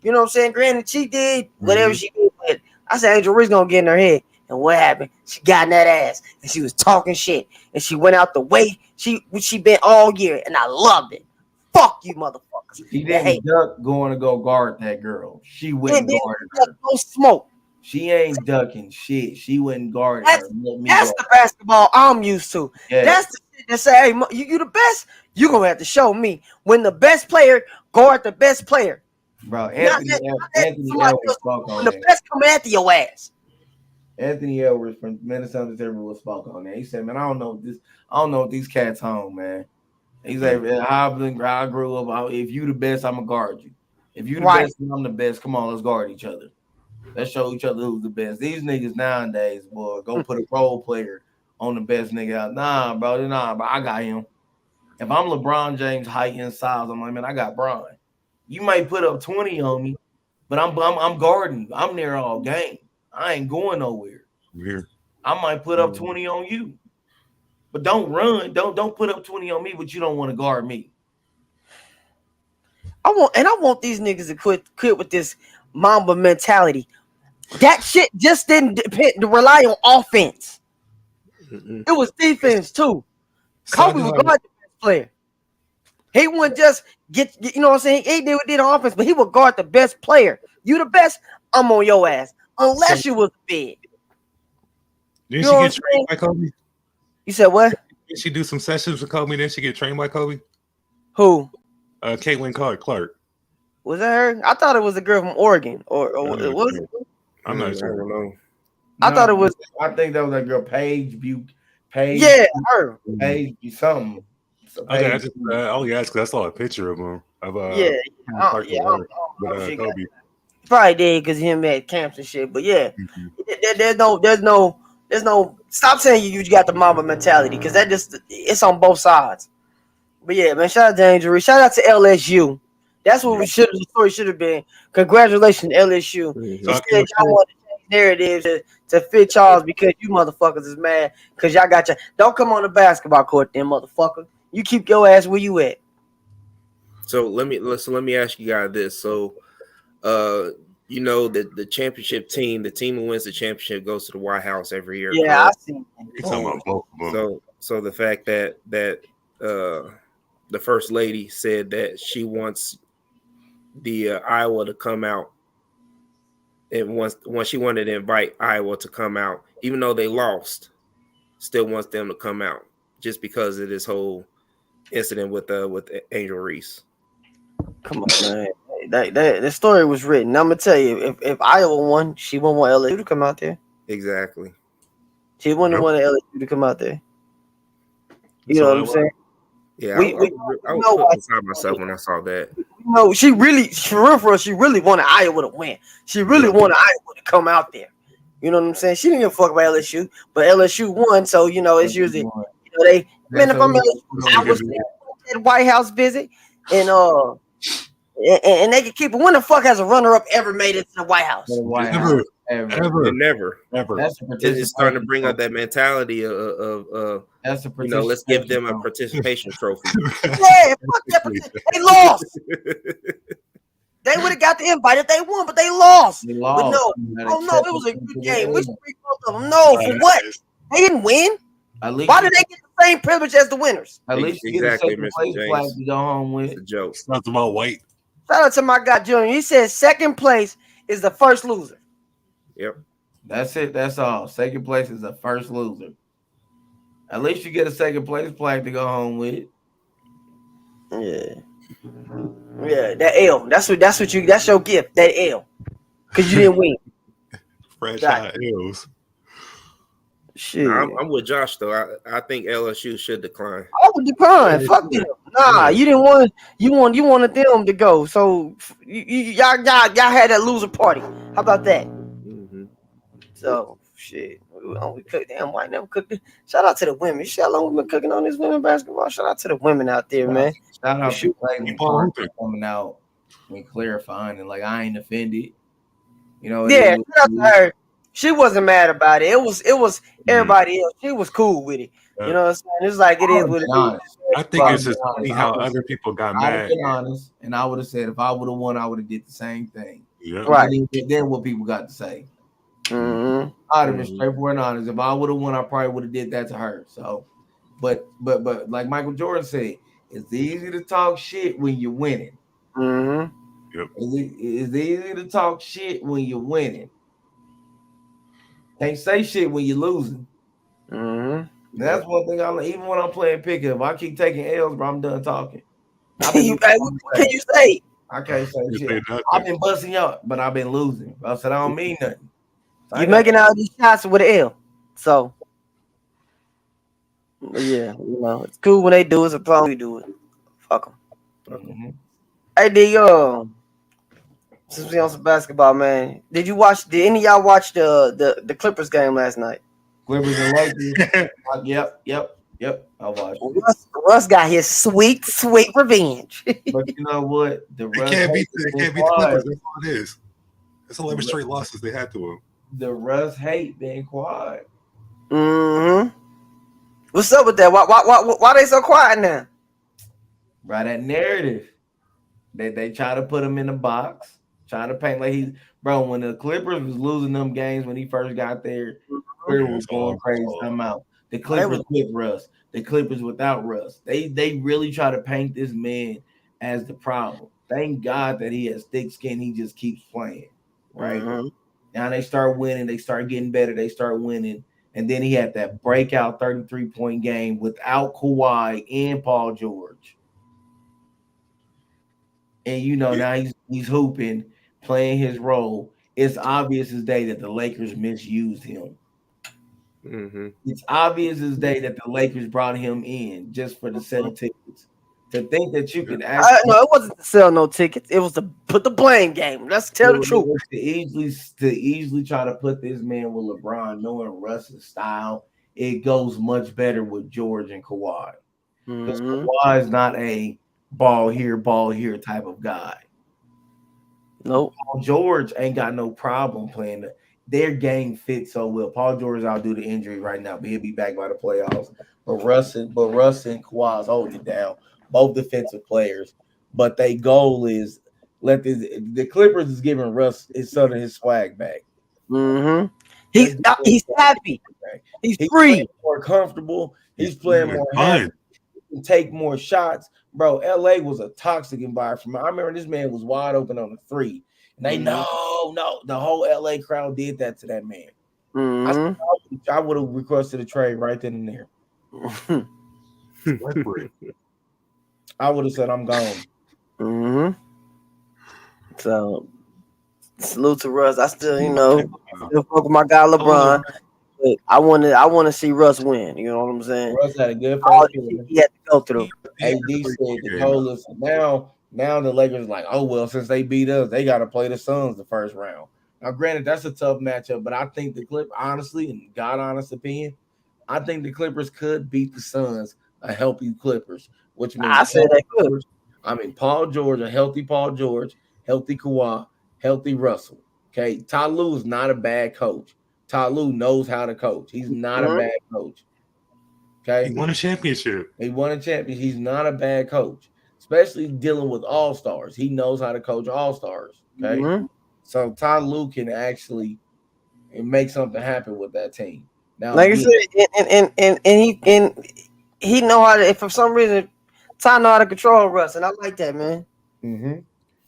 You know what I'm saying? Granted, she did whatever she did, but I said Angel Reese gonna get in her head. And what happened? She got in that ass and she was talking shit. And she went out the way she been all year, and I loved it. Fuck you, motherfuckers. She didn't duck going to go guard that girl. She wouldn't guard her. No smoke. She ain't ducking shit. She wouldn't guard her. That's the basketball I'm used to. Yeah. That's the shit that say, hey, you the best. You gonna have to show me when the best player guard the best player. Bro, Anthony Edwards spoke on when the best come after your ass. Anthony Edwards from Minnesota Timberwolves spoke on that. He said, "Man, I don't know what these cats home, man." He's like, I grew up. If you the best, I'm gonna guard you. If you the best, and I'm the best. Come on, let's guard each other. Let's show each other who's the best. These niggas nowadays, boy, go put a role player on the best nigga out. Nah, bro, I got him. If I'm LeBron James height and size, I'm like, man, I got Bron. You might put up 20 on me, but I'm guarding you. I'm there all game. I ain't going nowhere. Yeah. I might put up 20 on you. But don't run. Don't put up 20 on me, but you don't want to guard me. I want these niggas to quit with this Mamba mentality. That shit just didn't depend to rely on offense. Mm-hmm. It was defense too. Kobe was guard the best player. He wouldn't just get you know what I'm saying? He did offense, but he would guard the best player. You the best, I'm on your ass. Unless you was big. Didn't she get trained by Kobe? You said what? Did she do some sessions with Kobe? Didn't she get trained by Kobe? Who? Caitlin Clark. Was that her? I thought it was a girl from Oregon. Or was it? I'm not sure. I don't know. I thought it was. I think that was that girl Paige. Yeah, her. Paige something. Okay, I just only asked because I saw a picture of him. Kobe. Probably did because him at camps and shit. But yeah, there's no. Stop saying you got the Mamba mentality because that it's on both sides. But yeah, man, shout out to Angel Reese. Shout out to LSU. That's what the story should have been. Congratulations, LSU. Instead, y'all want to change narratives to fit Charles because you motherfuckers is mad because y'all got don't come on the basketball court then, motherfucker. You keep your ass where you at. So let me ask you guys this. So you know that the championship team, the team who wins the championship goes to the White House every year. Yeah, I see. So the fact that the first lady said that she wants the Iowa to come out, and once she wanted to invite Iowa to come out, even though they lost, still wants them to come out just because of this whole incident with Angel Reese. Come on, man. The story was written. I'm gonna tell you, if Iowa won, she wouldn't want LSU to come out there. Exactly. She wouldn't want LSU to come out there. You know what I'm saying? Yeah, I was put beside myself when I saw that. No, she really wanted Iowa to win. She really wanted Iowa to come out there. You know what I'm saying? She didn't give a fuck about LSU, but LSU won, so it's usually if I'm LSU, I was at the White House visit and they can keep it. When the fuck has a runner-up ever made it to the White House? Never. It's starting to bring up that mentality of let's give them a participation trophy. Yeah, fuck that. They lost. They would have got the invite if they won, but they lost. But no, it was a good game. We should bring both of them. No, for what? They didn't win. Why did they get the same privilege as the winners? At least you get a second place flag to go home with. It's a joke. It's not about white. Shout out to my guy Junior. He said second place is the first loser. Yep. That's it. That's all. Second place is the first loser. At least you get a second place flag to go home with. Yeah. Yeah, that L. That's your gift. That L. Because you didn't win. Fragile L's. Shit. No, I'm with Josh though. I think LSU should decline. I would decline. Fuck them. Nah, you didn't want. You wanted them to go. So y'all had that loser party. How about that? Mm-hmm. So shit. We cook. Damn, white never cooked. Shout out to the women. Shit, how long we been cooking on this women basketball? Shout out to the women out there, man. Shout out to Keep on Clay coming out and clarifying and like I ain't offended. You know. Yeah, shout out to her. She wasn't mad about it. It was everybody else. She was cool with it. You know what I'm saying? It's like it is what it is. I think it's just funny how other people got mad. I'd have been honest, and I would have said if I would have won, I would have did the same thing. Yeah. Right. Then what people got to say. Mm-hmm. I'd have been straightforward and honest. If I would have won, I probably would have did that to her. So, but like Michael Jordan said, it's easy to talk shit when you're winning. Mm-hmm. Yep. It's easy to talk shit when you're winning. Can't say shit when you're losing. Mm-hmm. That's one thing even when I'm playing pickup, I keep taking L's, bro. I'm done talking. What can you say? I can't say shit. I've been busting up, but I've been losing. I said I don't mean nothing. So you making all these shots with an L. So yeah, it's cool when they do it. It's a problem we do it. Fuck them. Mm-hmm. Hey, D, since we on some basketball, man, did any of y'all watch the Clippers game last night? Clippers and Lakers. Yep. I watched it. Russ got his sweet revenge. But you know what? They can't beat the Clippers. That's all it is. It's 11 straight losses they had to him. The Russ hate being quiet. Mm-hmm. What's up with that? Why they so quiet now? Right, that narrative. They try to put him in a box, trying to paint like he's when the Clippers was losing them games when he first got there, Clippers was going crazy. Come out. The Clippers with Russ, the Clippers without Russ. They really try to paint this man as the problem. Thank God that he has thick skin. He just keeps playing. Right. Mm-hmm. Now they start winning. They start getting better. They start winning. And then he had that breakout 33-point game without Kawhi and Paul George. And now he's hooping, playing his role. It's obvious as day that the Lakers misused him. Mm-hmm. It's obvious as day that the Lakers brought him in just for the sell tickets. To think that you could actually no, it wasn't to sell no tickets. It was to put the blame game. Let's tell the truth. To easily try to put this man with LeBron, knowing Russ's style, it goes much better with George and Kawhi. Because Kawhi is not a ball here type of guy. Nope. Paul George ain't got no problem playing. Their game fits so well. Paul George is out due to injury right now, but he'll be back by the playoffs. But Russ and Kawhi is holding it down. Both defensive players, but their goal is the Clippers is giving Russ his swag back. Mm-hmm. He's happy. He's free, more comfortable. He's playing more happy. He can take more shots, bro. LA was a toxic environment. I remember this man was wide open on the three, and they no, the whole LA crowd did that to that man. Mm-hmm. I would have requested a trade right then and there. I would have said I'm gone. Mm-hmm. So salute to Russ. I still, still fuck with my guy LeBron. But I want to see Russ win. You know what I'm saying? Russ had a good first game. He had to go through. AD said the goal is now the Lakers like, oh well, since they beat us, they got to play the Suns the first round. Now, granted, that's a tough matchup, but I think the Clippers, honestly, in God's honest opinion, I think the Clippers could beat the Suns, a healthy Clippers, which means I said they could. I mean, Paul George, a healthy Paul George, healthy Kawhi, healthy Russell. Okay, Ty Lue is not a bad coach. Ty Lue knows how to coach. He's not a bad coach. Okay, he won a championship. He's not a bad coach, especially dealing with all-stars. He knows how to coach all-stars. Okay, so Ty Lue can actually make something happen with that team. Now, like I said, and he know how to. If for some reason Ty know how to control Russ, and I like that, man. Mm-hmm.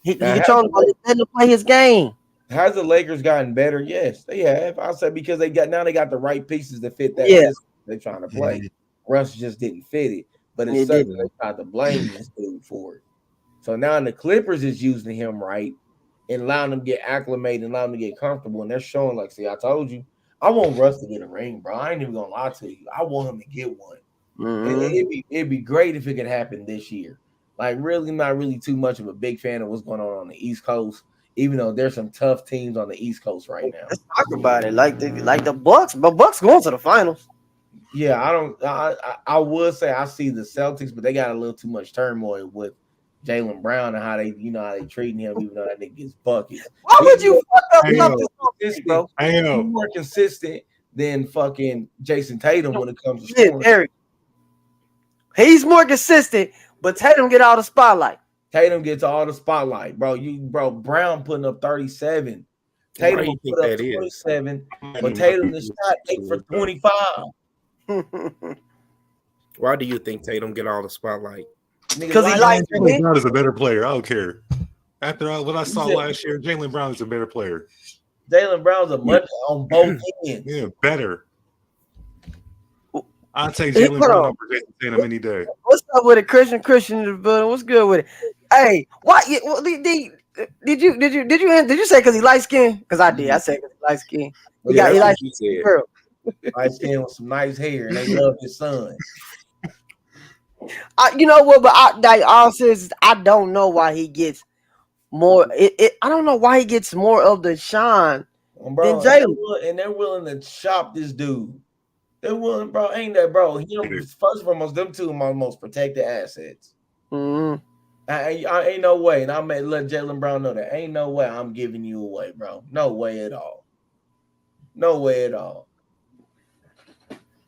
He controls him, let him play his game. Has the Lakers gotten better? Yes, they have. I said because they got the right pieces to fit that system they're trying to play. Russ just didn't fit it, but it's something they tried to blame this dude for it. So now the Clippers is using him right and allowing them to get acclimated and allowing them to get comfortable. And they're showing, like, see, I told you, I want Russ to get a ring, bro. I ain't even gonna lie to you. I want him to get one. It'd be great if it could happen this year. Like, really, not really too much of a big fan of what's going on the East Coast, even though there's some tough teams on the East Coast right now. Let's talk about it. Like the Bucks, but Bucks going to the finals. Yeah, I would say I see the Celtics, but they got a little too much turmoil with Jaylen Brown and how they treating him, even though that nigga gets buckets. Why would you fuck up this, bro? I know. He's more consistent than fucking Jason Tatum when it comes to scoring. Eric. He's more consistent, but Tatum get all the spotlight. Tatum gets all the spotlight, bro. Brown putting up 37. Tatum put up 27, but Tatum is shot 8 for 25. Why do you think Tatum get all the spotlight? Because he likes Jaylen Brown is a better player. I don't care. After what I saw last year, Jaylen Brown is a better player. Jaylen Brown's a much on both ends. Yeah, better. I'll take Jaylen Brown over Jason Tatum any day. What's up with it, Christian in the building? What's good with it? Hey, why? Did you say because he light skinned? Because I did. I said because he light skinned. He light skinned girl. Light skinned with some nice hair, and they love his son. You know what? But all seriousness, I don't know why he gets more. I don't know why he gets more of the shine than Jaylen. And they're willing to shop this dude. They're willing, bro. Ain't that, bro? First and foremost, them two are my most protected assets. Mm-hmm. I ain't no way, and I may let Jaylen Brown know that. Ain't no way I'm giving you away, bro. No way at all. No way at all.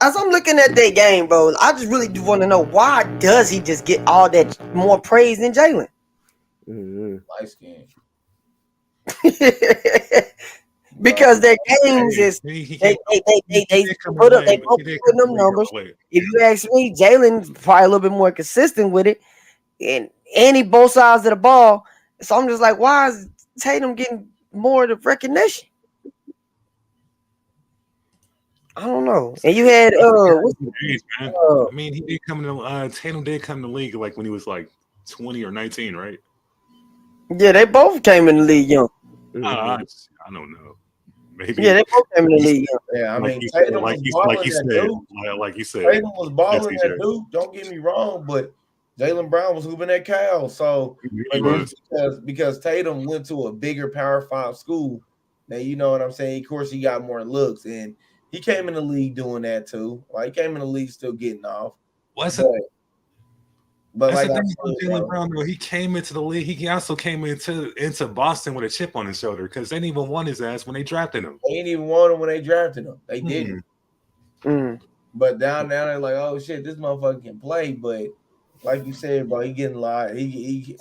As I'm looking at that game, bro, I just really do want to know, why does he just get all that more praise than Jaylen? Light skin. Because their games is they put up them numbers. If you ask me, Jaylen's probably a little bit more consistent with it, and he both sides of the ball. So I'm just like, why is Tatum getting more of the recognition? I don't know. And you had I mean, he did come to Tatum did come to the league like when he was like 20 or 19, right? Yeah, they both came in the league young. I don't know. Maybe. Yeah, they both came in the league young. Yeah, I mean, Tatum like you said. Tatum was balling that dude. Don't get me wrong, but Jaylen Brown was hooping that Cal. So because Tatum went to a bigger Power 5 school. Now you know what I'm saying. Of course, he got more looks, and he came in the league doing that too. Like, he came in the league still getting off. But like Jaylen Brown, though, he came into the league. He also came into Boston with a chip on his shoulder because they didn't even want his ass when they drafted him. They didn't even want him when they drafted him. They didn't. But down there, they're like, oh shit, this motherfucker can play. But like you said, bro, he getting live. The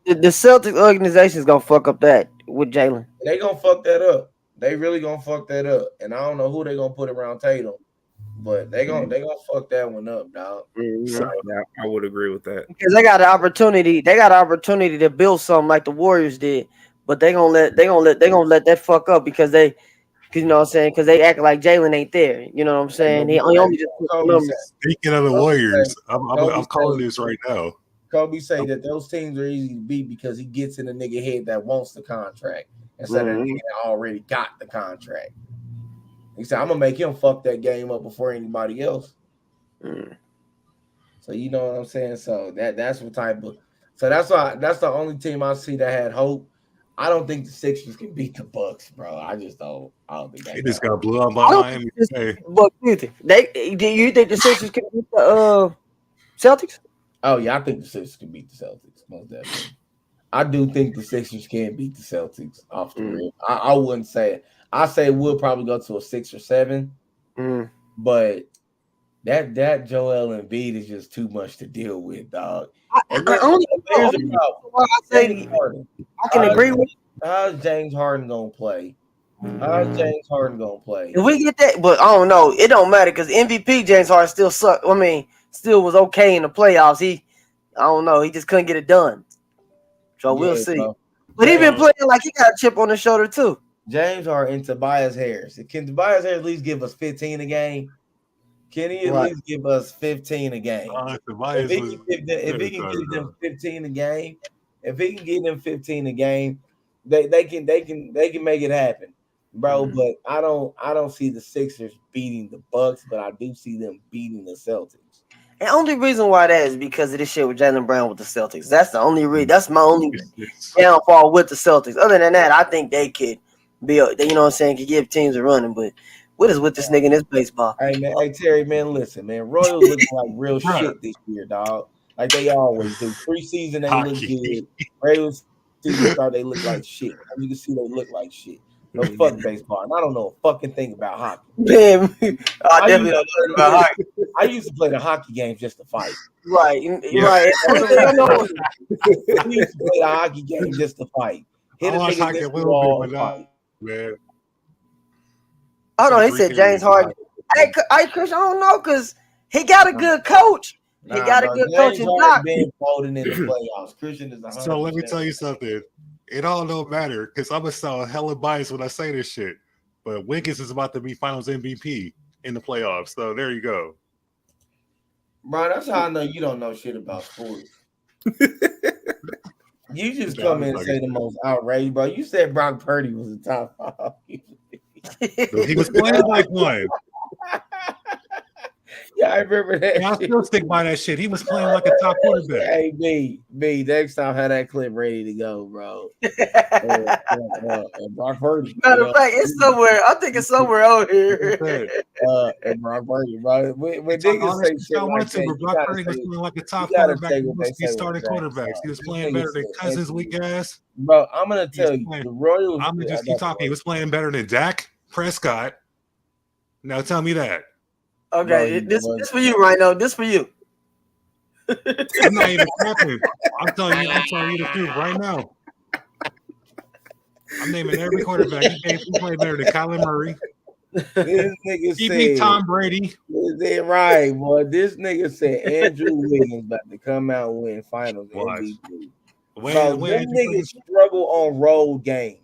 Celtics organization is gonna fuck up that with Jaylen. They gonna fuck that up. They really gonna fuck that up. And I don't know who they gonna put around Tatum. But they gonna fuck that one up, dog. So, yeah, I would agree with that. Because they got an opportunity. They got an opportunity to build something like the Warriors did, but they gonna let that fuck up because you know what I'm saying? Because they act like Jaylen ain't there. You know what I'm saying? He only just put numbers. Speaking of the Warriors, I'm calling this right now. Kobe say that those teams are easy to beat because he gets in a nigga head that wants the contract instead of a nigga that already got the contract. He said, I'm gonna make him fuck that game up before anybody else. So you know what I'm saying? So that's what type of that's the only team I see that had hope. I don't think the Sixers can beat the Bucks, bro. I don't think they just got blew up by Miami. But do you think the Sixers can beat the Celtics? Oh yeah, I think the Sixers can beat the Celtics, most definitely. I do think the Sixers can beat the Celtics off the rip. I wouldn't say it. I say we'll probably go to a 6 or 7, but that Joel Embiid is just too much to deal with, dog. I can agree with you. How's James Harden gonna play? If we get that, but I don't know. It don't matter because MVP James Harden still sucked. I mean, still was okay in the playoffs. I don't know. He just couldn't get it done. So we'll see. Bro. But he been playing like he got a chip on his shoulder too. James Harden and Tobias Harris. Can Tobias Harris at least give us 15 a game? Can he at least give us 15 a game? If he can give them 15 a game, If he can get them 15 a game, they can make it happen, bro. But I don't see the Sixers beating the Bucks, but I do see them beating the Celtics. And only reason why that is because of this shit with Jaylen Brown with the Celtics. That's the only reason. That's my only downfall with the Celtics. Other than that, I think they could be, you know what I'm saying, could give teams a running. But what is with this nigga in this baseball? Hey man, hey Terry, man, listen, man. Royals looking like real shit this year, dog. Like they always do. Preseason they look good. Regular season start they look like shit. As you can see, they look like shit. No fuck baseball, and I don't know a fucking thing about hockey. Man, I definitely don't know about hockey. I used to play the hockey games just to fight. Right, yeah. Right. I used to play the hockey game just to fight. Hit a nigga against the wall and fight. Man. Hold on, he said James Harden. Hey, Chris, I don't know because he got a good coach. He got a good coach in Doc. Been folding in the playoffs. Christian is 100%. So let me tell you something. It all don't matter because I'm gonna sound hella biased when I say this shit. But Wiggins is about to be Finals MVP in the playoffs. So there you go. Bro, that's how I know you don't know shit about sports. You just come in and say the most outrageous, bro. You said Brock Purdy was the top 5. He was playing like one. Yeah, I remember that. I still stick by that shit. He was playing like a top quarterback. Hey, B, next time have that clip ready to go, bro. Brock Purdy. Matter of fact, it's somewhere. I think it's somewhere out here. And Brock Purdy, bro. When niggas say shit like that, Brock Purdy was playing like a top quarterback. He was starting quarterbacks. He was playing better than Cousins, weak ass. Bro, I'm gonna tell you, the Royals. I'm gonna just keep talking. He was playing better than Dak Prescott. Now tell me that. Okay, this for you right now. This for you. I'm not even capping. I'm telling you the truth right now. I'm naming every quarterback. He played better than Kyler Murray. This nigga he beat Tom Brady. Right, boy. This nigga said Andrew Wiggins about to come out and win Finals MVP. Them niggas struggle on road games.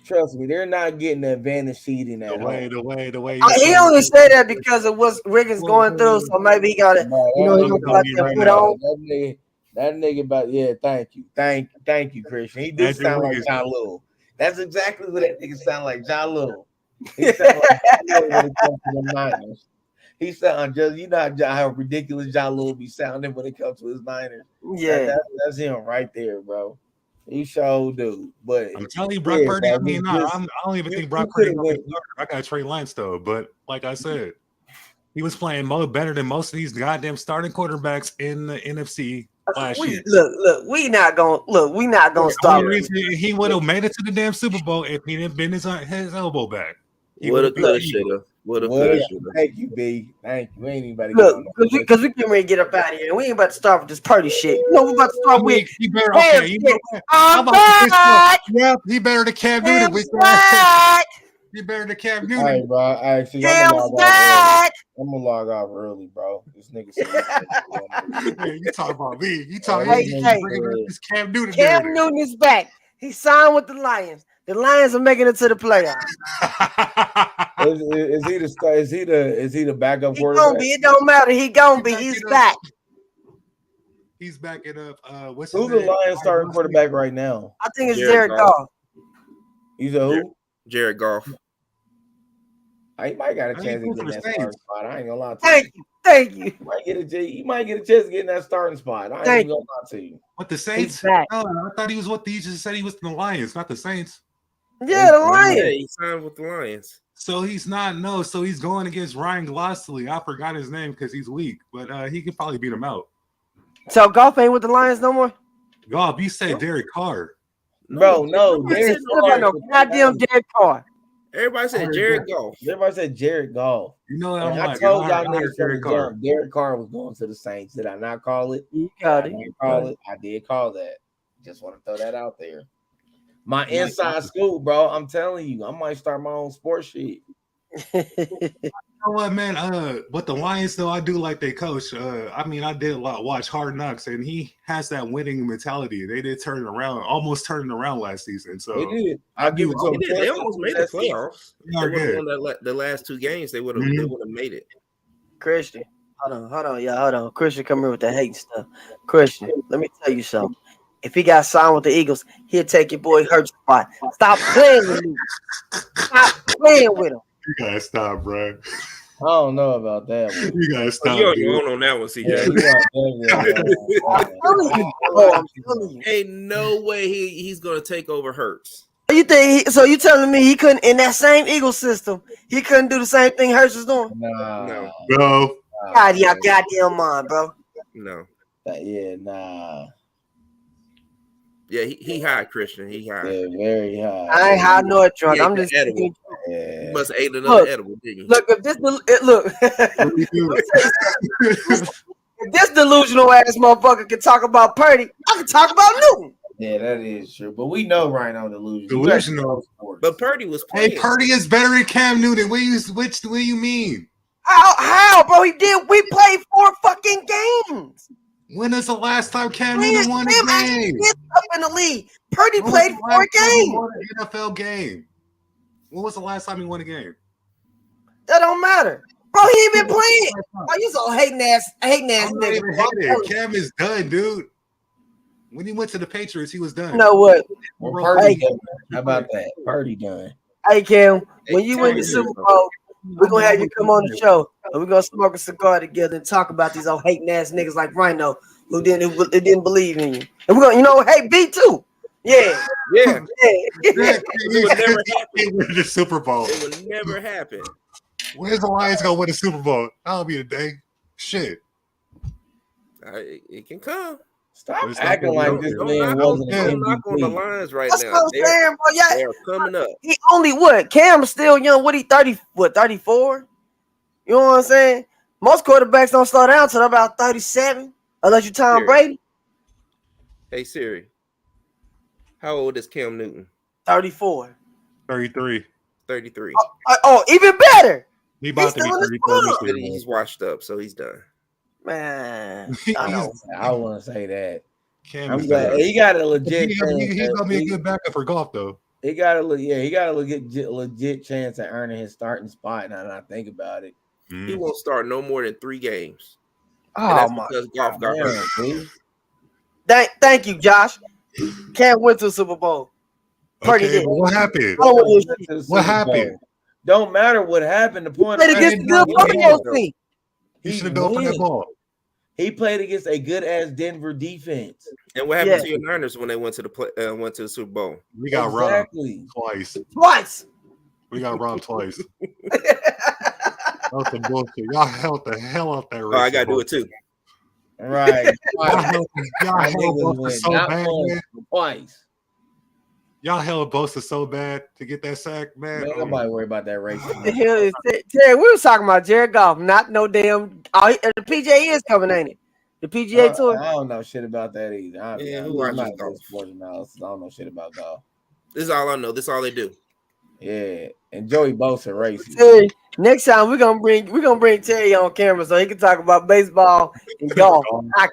Trust me, they're not getting the advantage seed in that. The way. He only said that because of what Wiggins going through, so maybe he got it. You know, he gonna put that foot on. That nigga about thank you, Christian. He do sound like Ja Rule. That's exactly what that nigga sound like, Ja Rule. He sound like Ja Rule when it comes to the Niners. He sound just, you know how ridiculous Ja Rule be sounding when it comes to his Niners. Yeah, that's him right there, bro. He sure do, but I'm telling you, Brock Purdy. I mean, I don't even think Brock Purdy. I got Trey Lance though, but like I said, he was playing better than most of these goddamn starting quarterbacks in the NFC last year. Look, we not gonna stop. He would have made it to the damn Super Bowl if he didn't bend his elbow back. Would have, should have. Thank you, B. Thank you. We ain't anybody. Look, because we can ready to get up out of here. We ain't about to start with this Purdy shit. You know, we about to start with. He better. Okay, you know what? I'm back. Yeah, he better than Cam Newton. He better than Cam Newton. All right, bro. All right, see, I'm gonna log off early, bro. This nigga said, hey, you talking about me? You talking? Hey, this Cam Newton. Cam Newton is back. He signed with the Lions. The Lions are making it to the playoffs. Is he the backup quarterback? Gonna be. It don't matter. He gonna be. He's back. He's backing up. Who's the Lions starting quarterback right now? I think it's Jared Goff. He's a who? Jared Goff. He might got a chance to get in that starting spot. I ain't gonna lie to you. Thank you. You might get a chance to get in that starting spot. I ain't gonna lie to you. What, the Saints? No, I thought he was what he just said he was in the Lions, not the Saints. Yeah, the Lions. Yeah, he signed with the Lions. So he's not so he's going against Ryan Glossley. I forgot his name because he's weak, but he could probably beat him out. So Goff ain't with the Lions no more? Goff, you said Derek Carr. Bro, no. Derek Carr. No goddamn Derek Carr. Everybody said Jared Goff. Everybody said Jared Goff. You know, I told y'all niggas Derek Carr. Derek Carr was going to the Saints. Did I not call it? You called it. I did call that. Just want to throw that out there. My inside scoop, bro. I'm telling you, I might start my own sports shit. You know what, man? But the Lions, though, I do like their coach. I mean, I did watch Hard Knocks, and he has that winning mentality. They did turn it around, almost turning around last season. So they did. I give it to them. They almost made the playoffs. They won the last 2 games. They would have made it. Christian, hold on, y'all. Hold on. Christian, come here with that hate stuff. Christian, let me tell you something. if he got signed with the Eagles, he'll take your boy Hurts spot. Stop playing with me. Stop playing with him. You gotta stop, bro. I don't know about that one. You gotta stop. You on your own on that one, CJ. Yeah, you are definitely on that one. I'm telling you. Ain't no way he's gonna take over Hurts. You think? So you telling me he couldn't in that same Eagles system? He couldn't do the same thing Hurts was doing? No. No. God, y'all goddamn mind, bro. No. Yeah, nah. Yeah, he high, Christian. He high. Yeah, very high. I ain't high nor drunk. Yeah, I'm just edible. Yeah. You must have ate another edible, didn't you? look. If this look, if this delusional ass motherfucker can talk about Purdy, I can talk about Newton. Yeah, that is true. But we know Rhino delusional. Delusional. But Purdy was playing. Hey, Purdy is better than Cam Newton. What do you mean? How, bro? We played 4 fucking games. When is the last time Cam Newton won a game? Up in the league. Purdy played 4 games. An NFL game. When was the last time he won a game? That don't matter. Bro, he ain't been playing. Oh, you so hating ass I'm not nigga. even hating. Cam is done, dude. When he went to the Patriots, he was done. You know what? Well, Purdy done. How about that? Purdy done. Hey, Cam, when you win the Super Bowl, we're going to have you come on the show, and we're going to smoke a cigar together and talk about these old hating ass niggas like Rhino who didn't believe in you. And we're going to, hey, B too. Yeah. Yeah. It would never happen. Win the Super Bowl. It would never happen. Where's the Lions gonna win the Super Bowl? That'll be the day. Shit. It can come. Stop It's acting not like this Don't man knock wasn't don't an knock on the MVP. lines right That's now. what I'm saying, bro. Yeah. They're coming up. He only what? Cam's still young. What, he 30, 34? You know what I'm saying? Most quarterbacks don't slow down till about 37, unless you Tom Sure. Brady. Hey Siri, how old is Cam Newton? 34. 33. 33. Oh, even better. He about to be still in his 34 this But year. he's washed up, so he's done. Man, I know. I want to say that. Cam I'm is glad done. he got a legit. He's gonna be a good backup for golf, though. He got a legit chance at earning his starting spot. Now that I think about it, He won't start no more than 3 games. And oh that's my. because golf got damn, hurt. dude. Thank you, Josh. Can't win to the Super Bowl. Purdy Okay, did. what happened? Oh, What happened? Don't matter what happened. The point played against the good Buffalo team. He should have gone for that ball. He played against a good ass Denver defense. And what happened Yeah. to your Niners when they went to the Super Bowl? We got Exactly. robbed twice. Twice. We got robbed twice. That was some bullshit. Y'all held the hell out that race. Oh, I gotta do it too. Right. Y'all held My niggas Bosa went so not bad, once, man. but twice. Y'all held Bosa so bad to get that sack, man. Man, nobody worry about that race. What the hell is that? Terry, we was talking about Jared Goff, not no damn. The PGA is coming, ain't it? The PGA tour. I don't know shit about that either. Yeah, I'm who watches not golf? a sports analyst. I don't know shit about golf. This is all I know. This is all they do. Yeah, and Joey Bosa racing. Terry, next time we're gonna bring Terry on camera so he can talk about baseball and golf.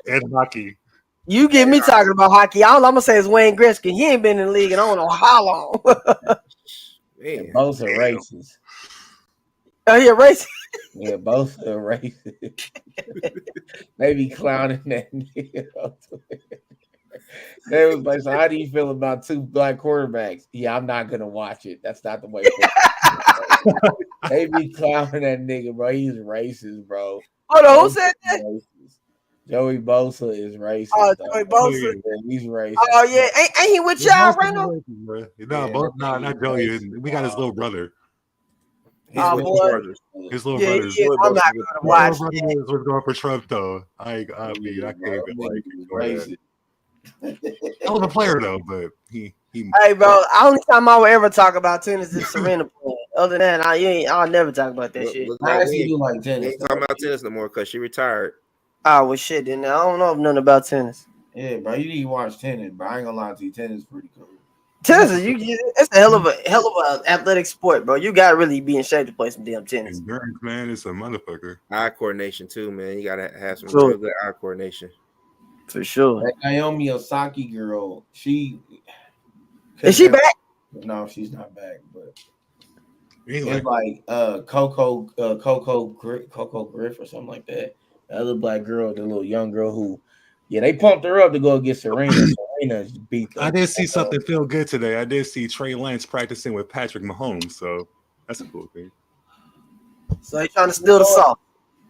And hockey. You get me talking about hockey. All I'm gonna say is Wayne Gretzky. He ain't been in the league in I don't know how long. Man. Bosa races. Oh, yeah, racing. Yeah, Bosa races. They be clowning that nigga. They was like, so how do you feel about 2 black quarterbacks? Yeah, I'm not gonna watch it. That's not the way. They be clowning that nigga, bro. He's racist, bro. Hold on, who said that? Racist. Joey Bosa is racist. Oh, though. Joey Bosa. Yeah, he's racist. Oh yeah, ain't he with y'all right now? No, not Joey. We got his little brother. He's Oh, with boy. the Chargers. His little Yeah, brother's yeah, I'm not gonna watch. little brother was going for Trump, though. I mean, I can't even like enjoy that. I was a player though, but he. Hey, bro, the only time I will ever talk about tennis is Serena playing. Other than that, I'll never talk about that shit. Look I like actually we do like ain't tennis. talking about tennis no more because she retired. Oh, well, shit, then I don't know nothing about tennis. Yeah, bro, you need to watch tennis, bro. I ain't gonna lie to you, tennis is pretty cool. Tennis is it's a hell of a athletic sport, bro. You gotta really be in shape to play some damn tennis. Endurance, man, it's a motherfucker. Eye coordination too, man. You gotta have some Sure. real good eye coordination. For sure. That Naomi Osaka girl, Is she back? No, she's not back, but Anyway, it's like Coco Griff or something like that. The other black girl, the little young girl who, yeah, they pumped her up to go get Serena. Carolina beat them. I did see something feel good today. I did see Trey Lance practicing with Patrick Mahomes, so that's a cool thing. So he's trying to steal the salt.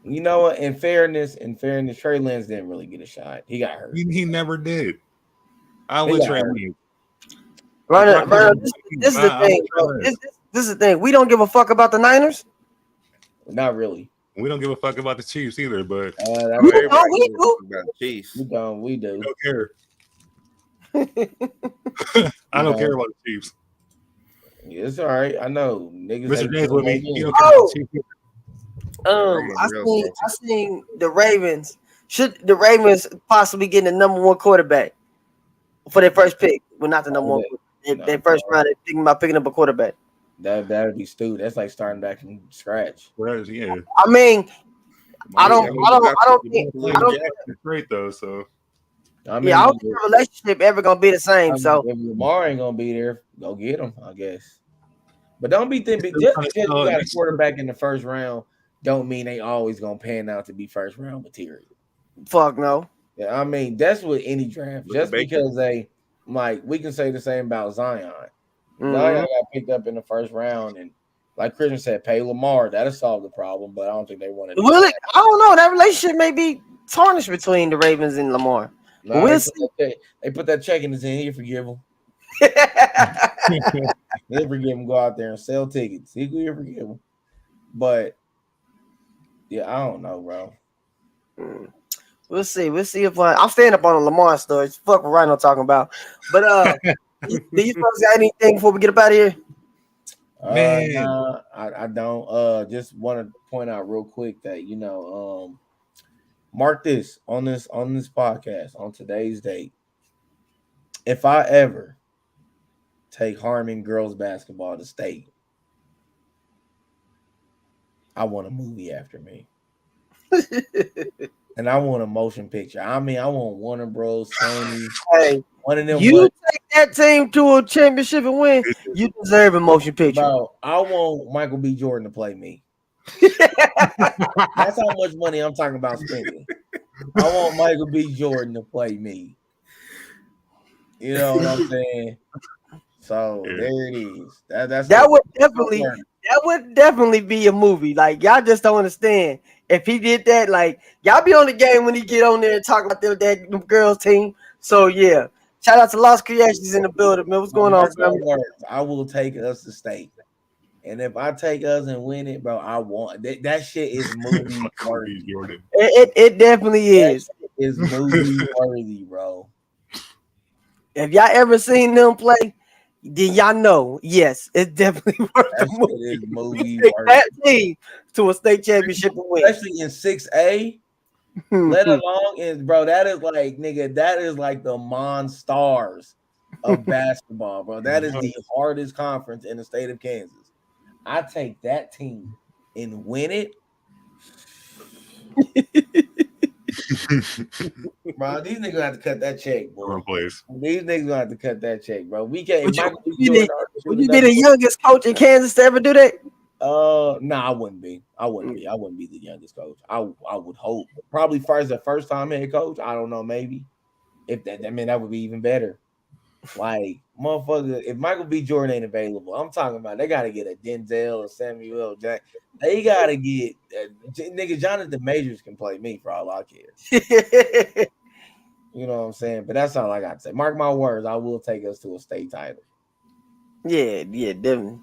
You know what? In fairness, Trey Lance didn't really get a shot. He got hurt. He never did. I would Trey Lance. Bro, this is the thing, bro. This is the thing. We don't give a fuck about the Niners. Not really. We don't give a fuck about the Chiefs either, but we do. About the Chiefs. We do. Don't care. I don't care about the Chiefs. Yeah, it's all right. I know. Niggas Mr. James with me. He don't care about the Chiefs. I seen the Ravens. Should the Ravens possibly get the number one quarterback for their first pick? Well, not the number one. Their first round, they're thinking about picking up a quarterback. That'd be stupid. That's like starting back from scratch. Yeah. I mean, I don't think it's great though. So I don't think the relationship ever gonna be the same. So if Lamar ain't gonna be there, go get him, I guess. But don't be thinking just because you got a quarterback in the first round, don't mean they always gonna pan out to be first round material. Fuck no. Yeah, I mean that's with any draft. Just because we can say the same about Zion. Zion got picked up in the first round, and like Christian said, pay Lamar. That'll solve the problem, but I don't think they want to. Will it? I don't know. That relationship may be tarnished between the Ravens and Lamar. No, they put that check in his hand. You forgive him. They forgive him. Go out there and sell tickets. He could forgive him. But yeah, I don't know, bro. We'll see. We'll see if I'm staying up on the Lamar story. Fuck what Rhino talking about. But do you folks got anything before we get up out of here? I don't. Just want to point out real quick that mark this on this podcast on today's date. If I ever take Harmon girls basketball to state, I want a movie after me. And I want a motion picture. I mean, I want Warner Bros. Sony. Hey, one of them. You take that team to a championship and win. You deserve a motion picture. Bro, I want Michael B. Jordan to play me. That's how much money I'm talking about spending. I want Michael B. Jordan to play me. You know what I'm saying? So there it is. That would definitely be a movie. Like y'all just don't understand. If he did that, like y'all be on the game when he get on there and talk about them girls team. So yeah, shout out to Lost Creations in the building, man. What's going on? I will take us to state, and if I take us and win it, bro, I want that shit is movie worthy. It definitely is. It's movie worthy, bro. If y'all ever seen them play, then y'all know, yes, it's definitely worth the movie. That team to a state championship win, especially in 6A. Let alone bro, that is like that is like the monstars of basketball, bro. That is the hardest conference in the state of Kansas. I take that team and win it. Bro, these niggas gonna have to cut that check, bro. These niggas gonna have to cut that check, bro. We can't. Would you be the youngest coach in Kansas to ever do that? I wouldn't be. I wouldn't be the youngest coach. I would hope. Probably the first time head coach. I don't know, maybe. If that would be even better. Like, motherfucker, if Michael B. Jordan ain't available, I'm talking about they gotta get a Denzel or Samuel Jackson. They gotta get Jonathan Majors can play me for all I care. You know what I'm saying? But that's all I got to say. Mark my words, I will take us to a state title. Yeah, definitely.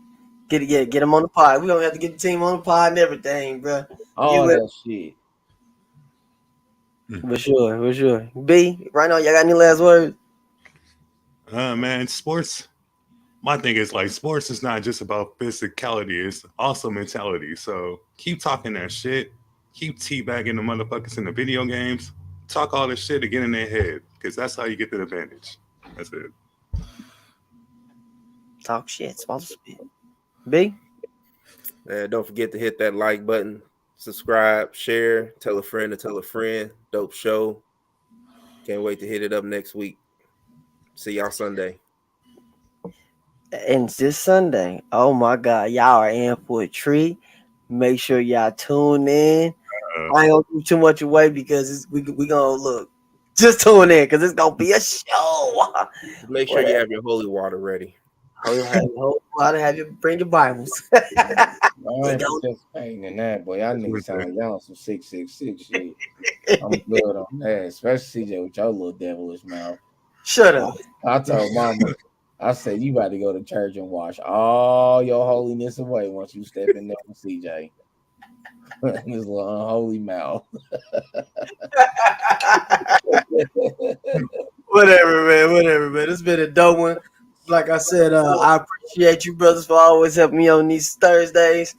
Get them on the pod. We don't have to get the team on the pod and everything, bro. All that shit. For sure. B, right now, y'all got any last words? Man, sports. My thing is like sports is not just about physicality; it's also mentality. So keep talking that shit. Keep teabagging the motherfuckers in the video games. Talk all this shit to get in their head, because that's how you get the advantage. That's it. Talk shit, swallow spit. B. Don't forget to hit that like button, subscribe, share, tell a friend to tell a friend. Dope show. Can't wait to hit it up next week. See y'all Sunday. And this Sunday, oh my God, y'all are in for a treat. Make sure y'all tune in. I ain't gonna give too much away because we gonna look. Just tune in because it's gonna be a show. Make sure you have your holy water ready. Have you bring your Bibles. I ain't participating in that, boy. Y'all niggas sound like y'all on some 666 shit. I'm good on that, especially CJ with your little devilish mouth. Shut up. I told mama, I said, you about to go to church and wash all your holiness away once you step in there with CJ. This little unholy mouth. Whatever, man. It's been a dope one. Like I said, I appreciate you brothers for always helping me on these Thursdays.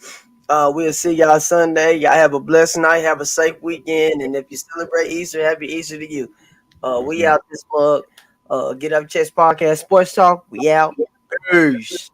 We'll see y'all Sunday. Y'all have a blessed night. Have a safe weekend. And if you celebrate Easter, happy Easter to you. We out this mug. Get Up Chest Podcast Sports Talk. We out. Peace.